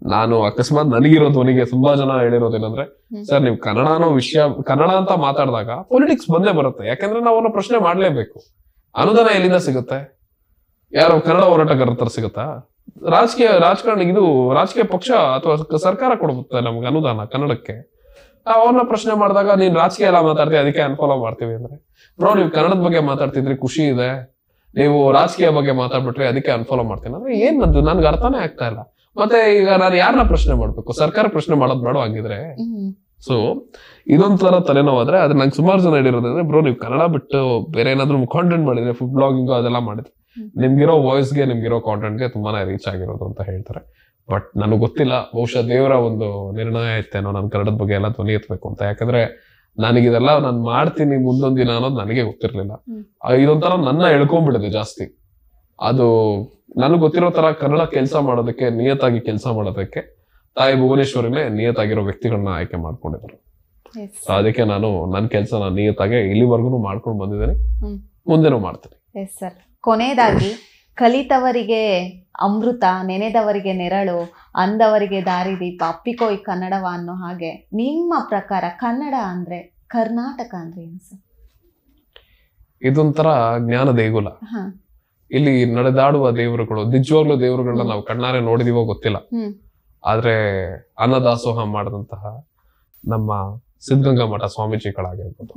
ನಾನು ಅಕಸ್ಮಾತ್ ನನಗಿರೋ ಧ್ವನಿಗೆ ತುಂಬಾ ಜನ ಹೇಳಿರೋದೇನಂದ್ರೆ, ಸರ್ ನೀವು ಕನ್ನಡ ಅನ್ನೋ ವಿಷಯ, ಕನ್ನಡ ಅಂತ ಮಾತಾಡಿದಾಗ ಪೊಲಿಟಿಕ್ಸ್ ಬಂದೇ ಬರುತ್ತೆ. ಯಾಕಂದ್ರೆ ನಾವು ಅವನ್ನ ಪ್ರಶ್ನೆ ಮಾಡ್ಲೇಬೇಕು. ಅನುದಾನ ಎಲ್ಲಿಂದ ಸಿಗುತ್ತೆ? ಯಾರೋ ಕನ್ನಡ ಹೋರಾಟಗಾರರ ಸಿಗುತ್ತಾ? ರಾಜಕಾರಣ ಇದು ರಾಜಕೀಯ ಪಕ್ಷ ಅಥವಾ ಸರ್ಕಾರ ಕೊಡುತ್ತೆ ನಮ್ಗೆ ಅನುದಾನ ಕನ್ನಡಕ್ಕೆ. ಅವ್ರನ್ನ ಪ್ರಶ್ನೆ ಮಾಡಿದಾಗ ನೀನ್ ರಾಜಕೀಯ ಎಲ್ಲ ಮಾತಾಡ್ತೀವಿ ಅದಕ್ಕೆ ಅನ್ಫಾಲೋ ಮಾಡ್ತೀವಿ ಅಂದ್ರೆ, ಬ್ರೋ ನೀವು ಕನ್ನಡದ ಬಗ್ಗೆ ಮಾತಾಡ್ತಿದ್ರಿ ಖುಷಿ ಇದೆ, ನೀವು ರಾಜಕೀಯ ಬಗ್ಗೆ ಮಾತಾಡ್ಬಿಟ್ರಿ ಅದಕ್ಕೆ ಅನ್ಫಾಲೋ ಮಾಡ್ತೀನಿ ಅಂದ್ರೆ ಏನಂದು ನನ್ಗೆ ಅರ್ಥನೇ ಆಗ್ತಾ ಇಲ್ಲ. ಮತ್ತೆ ಈಗ ನಾನು ಯಾರನ್ನ ಪ್ರಶ್ನೆ ಮಾಡ್ಬೇಕು? ಸರ್ಕಾರ ಪ್ರಶ್ನೆ ಮಾಡೋದ್ ಬೇಡ ಆಗಿದ್ರೆ. ಸೊ ಇದೊಂಥರ ತಲೆನೋವಾದ್ರೆ ಅದ್ರ ನಂಗೆ ಸುಮಾರು ಜನ ಹೇಳಿರೋದಂದ್ರೆ, ಬ್ರೋ ನೀವು ಕನ್ನಡ ಬಿಟ್ಟು ಬೇರೆ ಏನಾದ್ರು ಕಾಂಟೆಂಟ್ ಮಾಡಿದ್ರೆ, ಫುಡ್ ಬ್ಲಾಗಿಂಗ್ ಅದೆಲ್ಲ ಮಾಡಿದ್ರೆ ನಿಮ್ಗಿರೋ ವಾಯ್ಸ್ಗೆ ನಿಮ್ಗಿರೋ ಕಾಂಟೆಂಟ್ಗೆ ತುಂಬಾನೇ ರೀಚ್ ಆಗಿರೋದು ಅಂತ ಹೇಳ್ತಾರೆ. ಬಟ್ ನನಗೆ ಗೊತ್ತಿಲ್ಲ, ಬಹುಶಃ ದೇವರ ಒಂದು ನಿರ್ಣಯ ಇತ್ತೇನೋ ನಾನು ಕನ್ನಡದ ಬಗ್ಗೆ ಎಲ್ಲ ಧ್ವನಿ ಎತ್ತಬೇಕು ಅಂತ. ಯಾಕಂದ್ರೆ ನನಗಿದೆಲ್ಲ ನಾನು ಮಾಡ್ತೀನಿ ಮುಂದೊಂದ್ ದಿನ ಅನ್ನೋದು ನನಗೆ ಗೊತ್ತಿರ್ಲಿಲ್ಲ. ಇದೊಂಥರ ನನ್ನ ಎಳ್ಕೊಂಡ್ಬಿಡಿದೆ ಜಾಸ್ತಿ. ಅದು ನನಗೆ ಗೊತ್ತಿರೋ ತರ ಕನ್ನಡ ಕೆಲಸ ಮಾಡೋದಕ್ಕೆ, ನಿಯತ್ತಾಗಿ ಕೆಲಸ ಮಾಡೋದಕ್ಕೆ ತಾಯಿ ಭುವನೇಶ್ವರಿನೇ ನಿಯತ್ತಾಗಿರೋ ವ್ಯಕ್ತಿಗಳನ್ನ ಆಯ್ಕೆ ಮಾಡ್ಕೊಂಡಿದ್ರು. ಅದಕ್ಕೆ ನಾನು ನನ್ನ ಕೆಲಸ ನಿಯತ್ತಾಗಿ ಇಲ್ಲಿವರೆಗೂ ಮಾಡ್ಕೊಂಡು ಬಂದಿದ್ದೇನೆ, ಮುಂದೆನೂ ಮಾಡ್ತೀನಿ. Yes sir. ಕೊನೆಯದಾಗಿ, ಕಲಿತವರಿಗೆ ಅಮೃತ, ನೆನೆದವರಿಗೆ ನೆರಳು, ಅಂದವರಿಗೆ ದಾರಿದೀಪ, ಅಪ್ಪಿಕೋ ಈ ಕನ್ನಡವ ಅನ್ನೋ ಹಾಗೆ ನಿಮ್ಮ ಪ್ರಕಾರ ಕನ್ನಡ ಅಂದ್ರೆ, ಕರ್ನಾಟಕ ಅಂದ್ರೆ ಏನು ಸರ್? ಇದೊಂಥರ ಜ್ಞಾನ ದೇಗುಲ. ಇಲ್ಲಿ ನಡೆದಾಡುವ ದೇವರುಗಳು, ನಿಜವಾಗ್ಲೂ ದೇವರುಗಳನ್ನ ನಾವು ಕಣ್ಣಾರೆ ನೋಡಿದೀವೋ ಗೊತ್ತಿಲ್ಲ. ಆದ್ರೆ ಅನ್ನದಾಸೋಹ ಮಾಡಿದಂತಹ ನಮ್ಮ ಸಿದ್ಧಗಂಗಾ ಮಠ ಸ್ವಾಮೀಜಿಗಳಾಗಿರ್ಬೋದು,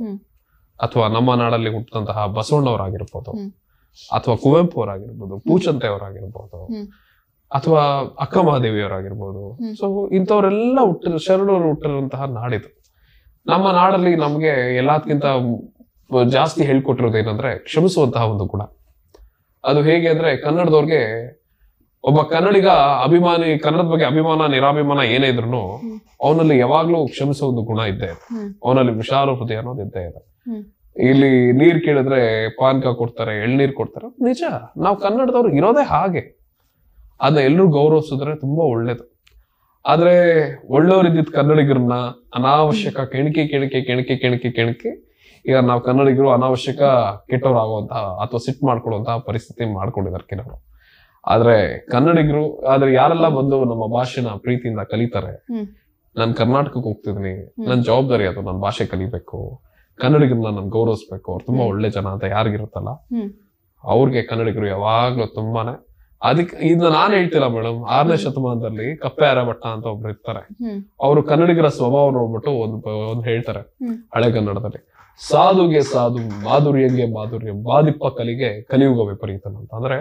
ಅಥವಾ ನಮ್ಮ ನಾಡಲ್ಲಿ ಹುಟ್ಟಿದಂತಹ ಬಸವಣ್ಣವರಾಗಿರ್ಬೋದು, ಅಥವಾ ಕುವೆಂಪು ಅವರಾಗಿರ್ಬೋದು, ಪೂಚಂತೆ ಅವರಾಗಿರ್ಬೋದು, ಅಥವಾ ಅಕ್ಕ ಮಹಾದೇವಿಯವರಾಗಿರ್ಬೋದು. ಸೊ ಇಂಥವರೆಲ್ಲ ಶರಣರು ಹುಟ್ಟಿರುವಂತಹ ನಾಡಿದು. ನಮ್ಮ ನಾಡಲ್ಲಿ ನಮ್ಗೆ ಎಲ್ಲದಕ್ಕಿಂತ ಜಾಸ್ತಿ ಹೇಳ್ಕೊಟ್ಟಿರೋದು ಏನಂದ್ರೆ ಕ್ಷಮಿಸುವಂತಹ ಒಂದು ಗುಣ. ಅದು ಹೇಗೆ ಅಂದ್ರೆ, ಕನ್ನಡದವ್ರಿಗೆ ಒಬ್ಬ ಕನ್ನಡಿಗ ಅಭಿಮಾನಿ, ಕನ್ನಡದ ಬಗ್ಗೆ ಅಭಿಮಾನ ನಿರಾಭಿಮಾನ ಏನೇ ಇದ್ರು ಅವನಲ್ಲಿ ಯಾವಾಗ್ಲೂ ಕ್ಷಮಿಸೋ ಒಂದು ಗುಣ ಇದ್ದೇ ಇದೆ. ಅವನಲ್ಲಿ ವಿಶಾಲ ಹೃದಯ ಅನ್ನೋದು ಇದ್ದೇ ಇದೆ. ಇಲ್ಲಿ ನೀರ್ ಕೇಳಿದ್ರೆ ಪಾನಕ ಕೊಡ್ತಾರೆ, ಎಳ್ನೀರ್ ಕೊಡ್ತಾರೆ, ನಿಜ. ನಾವು ಕನ್ನಡದವ್ರು ಇರೋದೇ ಹಾಗೆ. ಅದನ್ನ ಎಲ್ಲರೂ ಗೌರವಿಸಿದ್ರೆ ತುಂಬಾ ಒಳ್ಳೇದು. ಆದ್ರೆ ಒಳ್ಳೆಯವರಿದ್ದ ಕನ್ನಡಿಗರನ್ನ ಅನಾವಶ್ಯಕ ಕೆಣಕಿ ಈಗ ನಾವು ಕನ್ನಡಿಗರು ಅನಾವಶ್ಯಕ ಕೆಟ್ಟವರಾಗುವಂತಹ ಅಥವಾ ಸಿಟ್ಟು ಮಾಡ್ಕೊಳ್ಳುವಂತಹ ಪರಿಸ್ಥಿತಿ ಮಾಡ್ಕೊಂಡಿದ್ದಾರೆ ಕೆಲವರು. ಆದ್ರೆ ಕನ್ನಡಿಗರು, ಆದ್ರೆ ಯಾರೆಲ್ಲ ಬಂದು ನಮ್ಮ ಭಾಷೆನ ಪ್ರೀತಿಯಿಂದ ಕಲಿತಾರೆ, ನಾನ್ ಕರ್ನಾಟಕಕ್ಕೆ ಹೋಗ್ತಿದ್ದೀನಿ, ನನ್ ಜವಾಬ್ದಾರಿ ಅದು, ನನ್ನ ಭಾಷೆ ಕಲಿಬೇಕು, ಕನ್ನಡಿಗರನ್ನ ನಾನು ಗೌರವಿಸ್ಬೇಕು, ಅವ್ರು ತುಂಬಾ ಒಳ್ಳೆ ಜನ ಅಂತ ಯಾರಿಗಿರುತ್ತಲ್ಲ ಅವ್ರಿಗೆ ಕನ್ನಡಿಗರು ಯಾವಾಗ್ಲೂ ತುಂಬಾನೇ. ಅದಕ್ಕೆ ಇದನ್ನ ನಾನ್ ಹೇಳ್ತಿಲ್ಲ ಮೇಡಮ್, 6ನೇ ಶತಮಾನದಲ್ಲಿ ಕಪ್ಪೆ ಅರಭಟ್ಟ ಅಂತ ಒಬ್ರು ಇರ್ತಾರೆ. ಅವರು ಕನ್ನಡಿಗರ ಸ್ವಭಾವ ನೋಡ್ಬಿಟ್ಟು ಒಂದು ಹೇಳ್ತಾರೆ ಹಳೆ ಕನ್ನಡದಲ್ಲಿ, ಸಾಧುಗೆ ಸಾಧು, ಮಾಧುರ್ಯಂಗೆ ಮಾಧುರ್ಯ, ಬಾದಿಪ್ಪ ಕಲಿಗೆ ಕಲಿಯುಗ ವಿಪರೀತ ಅಂತ. ಅಂದ್ರೆ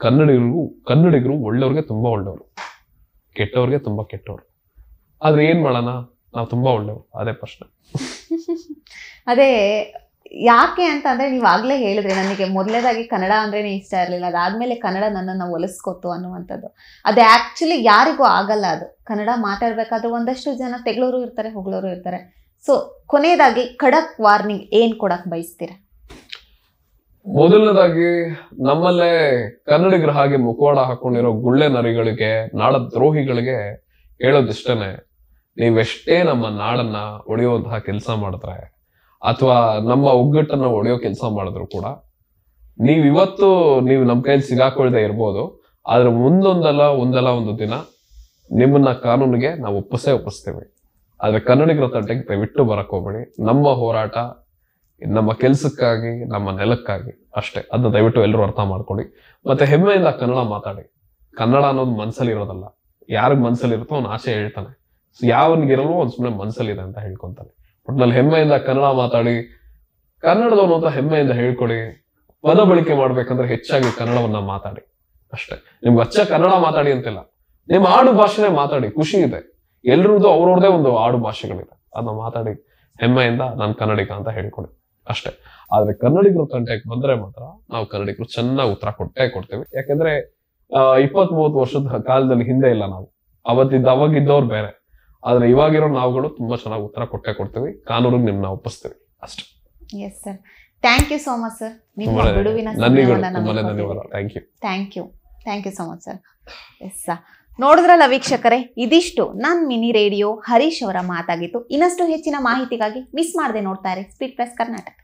ಕನ್ನಡಿಗರು ಒಳ್ಳೆಯವ್ರಿಗೆ ತುಂಬಾ ಒಳ್ಳೆಯವರು, ಕೆಟ್ಟವ್ರಿಗೆ ತುಂಬಾ ಕೆಟ್ಟವ್ರು. ಆದ್ರೆ ಏನ್ ಮಾಡೋಣ, ನಾವು ತುಂಬಾ ಒಳ್ಳೆಯವರು, ಅದೇ ಪ್ರಶ್ನೆ. ಅದೇ ಯಾಕೆ ಅಂತ ಅಂದ್ರೆ, ನೀವು ಆಗ್ಲೇ ಹೇಳಿದ್ರೆ ನನಗೆ ಮೊದಲನೇದಾಗಿ ಕನ್ನಡ ಅಂದ್ರೇನೆ ಇಷ್ಟ ಇರಲಿಲ್ಲ, ಅದಾದ್ಮೇಲೆ ಕನ್ನಡ ನನ್ನನ್ನು ಒಲಿಸ್ಕೊತು ಅನ್ನುವಂಥದ್ದು. ಅದು ಆಕ್ಚುಲಿ ಯಾರಿಗೂ ಆಗಲ್ಲ. ಅದು ಕನ್ನಡ ಮಾತಾಡ್ಬೇಕಾದ್ರೆ ಒಂದಷ್ಟು ಜನ ತೆಗಳೋರು ಇರ್ತಾರೆ, ಹೊಗಳೋರು ಇರ್ತಾರೆ. ಸೊ ಕೊನೆಯದಾಗಿ ಖಡಕ್ ವಾರ್ನಿಂಗ್ ಏನ್ ಕೊಡಕ್ ಬಯಸ್ತೀರಾ? ಮೊದಲನೇದಾಗಿ ನಮ್ಮಲ್ಲೇ ಕನ್ನಡಿಗರ ಹಾಗೆ ಮುಖವಾಡ ಹಾಕೊಂಡಿರೋ ಗುಳ್ಳೆ ನರಿಗಳಿಗೆ, ನಾಡ ದ್ರೋಹಿಗಳಿಗೆ ಹೇಳೋದಿಷ್ಟೇನೆ, ನೀವೆಷ್ಟೇ ನಮ್ಮ ನಾಡನ್ನ ಒಡೆಯುವಂತಹ ಕೆಲಸ ಮಾಡಿದ್ರೆ ಅಥವಾ ನಮ್ಮ ಒಗ್ಗಟ್ಟನ್ನ ಒಡೆಯೋ ಕೆಲಸ ಮಾಡಿದ್ರು ಕೂಡ, ನೀವಿವತ್ತು ನೀವು ನಮ್ಮ ಕೈಯಲ್ಲಿ ಸಿಗಾಕೊಳ್ದೆ ಇರ್ಬೋದು, ಆದ್ರೆ ಒಂದಲ್ಲ ಒಂದು ದಿನ ನಿಮ್ಮನ್ನ ಕಾನೂನಿಗೆ ನಾವು ಒಪ್ಪಿಸ್ತೇವೆ. ಆದ್ರೆ ಕನ್ನಡಿಗರ ತಂಟೆಗೆ ದಯವಿಟ್ಟು ಬರಕ್ ಹೋಗ್ಬೇಡಿ. ನಮ್ಮ ಹೋರಾಟ ನಮ್ಮ ಕೆಲ್ಸಕ್ಕಾಗಿ, ನಮ್ಮ ನೆಲಕ್ಕಾಗಿ ಅಷ್ಟೇ. ಅದನ್ನ ದಯವಿಟ್ಟು ಎಲ್ಲರೂ ಅರ್ಥ ಮಾಡ್ಕೊಳ್ಳಿ. ಮತ್ತೆ ಹೆಮ್ಮೆಯಿಂದ ಕನ್ನಡ ಮಾತಾಡಿ. ಕನ್ನಡ ಅನ್ನೋದು ಮನ್ಸಲ್ಲಿ ಇರೋದಲ್ಲ, ಯಾರಿಗ್ ಮನ್ಸಲ್ಲಿ ಇರುತ್ತೋ ಅವ್ನ ಆಚೆ ಹೇಳ್ತಾನೆ. ಯಾವನ್ಗಿರಲ್ವೋ ಅವ್ನು ಸುಮ್ಮನೆ ಮನ್ಸಲ್ಲಿದೆ ಅಂತ ಹೇಳ್ಕೊಂತಾನೆ. ಬಟ್ ನಲ್ಲಿ ಹೆಮ್ಮೆಯಿಂದ ಕನ್ನಡ ಮಾತಾಡಿ, ಕನ್ನಡದವನು ಅಂತ ಹೆಮ್ಮೆಯಿಂದ ಹೇಳ್ಕೊಡಿ. ಪದ ಬಳಕೆ ಮಾಡ್ಬೇಕಂದ್ರೆ ಹೆಚ್ಚಾಗಿ ಕನ್ನಡವನ್ನ ಮಾತಾಡಿ ಅಷ್ಟೇ. ನಿಮ್ಗೆ ಅಚ್ಚ ಕನ್ನಡ ಮಾತಾಡಿ ಅಂತಿಲ್ಲ, ನಿಮ್ಮ ಆಡು ಭಾಷೆನೇ ಮಾತಾಡಿ, ಖುಷಿ ಇದೆ. ಎಲ್ರದ್ದು ಅವ್ರವ್ರದೇ ಒಂದು ಆಡು ಭಾಷೆಗಳಿದೆ, ಅದನ್ನ ಮಾತಾಡಿ ಹೆಮ್ಮೆಯಿಂದ ನಾನು ಕನ್ನಡಿಗ ಅಂತ ಹೇಳ್ಕೊಡಿ ಅಷ್ಟೇ. ಆದ್ರೆ ಕನ್ನಡಿಗರು ತಂಟೆಗೆ ಬಂದ್ರೆ ಮಾತ್ರ ನಾವು ಕನ್ನಡಿಗರು ಚೆನ್ನಾಗಿ ಉತ್ತರ ಕೊಡ್ತೇವೆ. ಯಾಕಂದ್ರೆ 20-30 ವರ್ಷದ ಕಾಲದಲ್ಲಿ ಹಿಂದೆ ಇಲ್ಲ ನಾವು, ಅವಾಗಿದ್ದವ್ರು ಬೇರೆ. ಆದ್ರೆ ಇವಾಗಿರೋ ನಾವುಗಳು ತುಂಬಾ ಚೆನ್ನಾಗಿ ಉತ್ತರ ಕೊಡ್ತೇವೆ. ಕಾನೂನಿಗೆ ನಿಮ್ನ ಒಪ್ಪಿಸ್ತೀವಿ ಅಷ್ಟೇ. Yes sir, thank you so much sir. ನಿಮ್ಮ ಬಿಡುವಿನ ಧನ್ಯವಾದ. Thank you so much sir. Yes sir. ನೋಡಿದ್ರಲ್ಲ ವೀಕ್ಷಕರೇ, ಇದಿಷ್ಟು ನನ್ನ ಮಿನಿ ರೇಡಿಯೋ ಹರೀಶ್ ಅವರ ಮಾತಾಗಿತ್ತು. ಇನ್ನಷ್ಟು ಹೆಚ್ಚಿನ ಮಾಹಿತಿಗಾಗಿ ಮಿಸ್ ಮಾಡದೆ ನೋಡ್ತಾ ಇರಿ ಸ್ಪೀಡ್ ಪ್ರೆಸ್ ಕರ್ನಾಟಕ.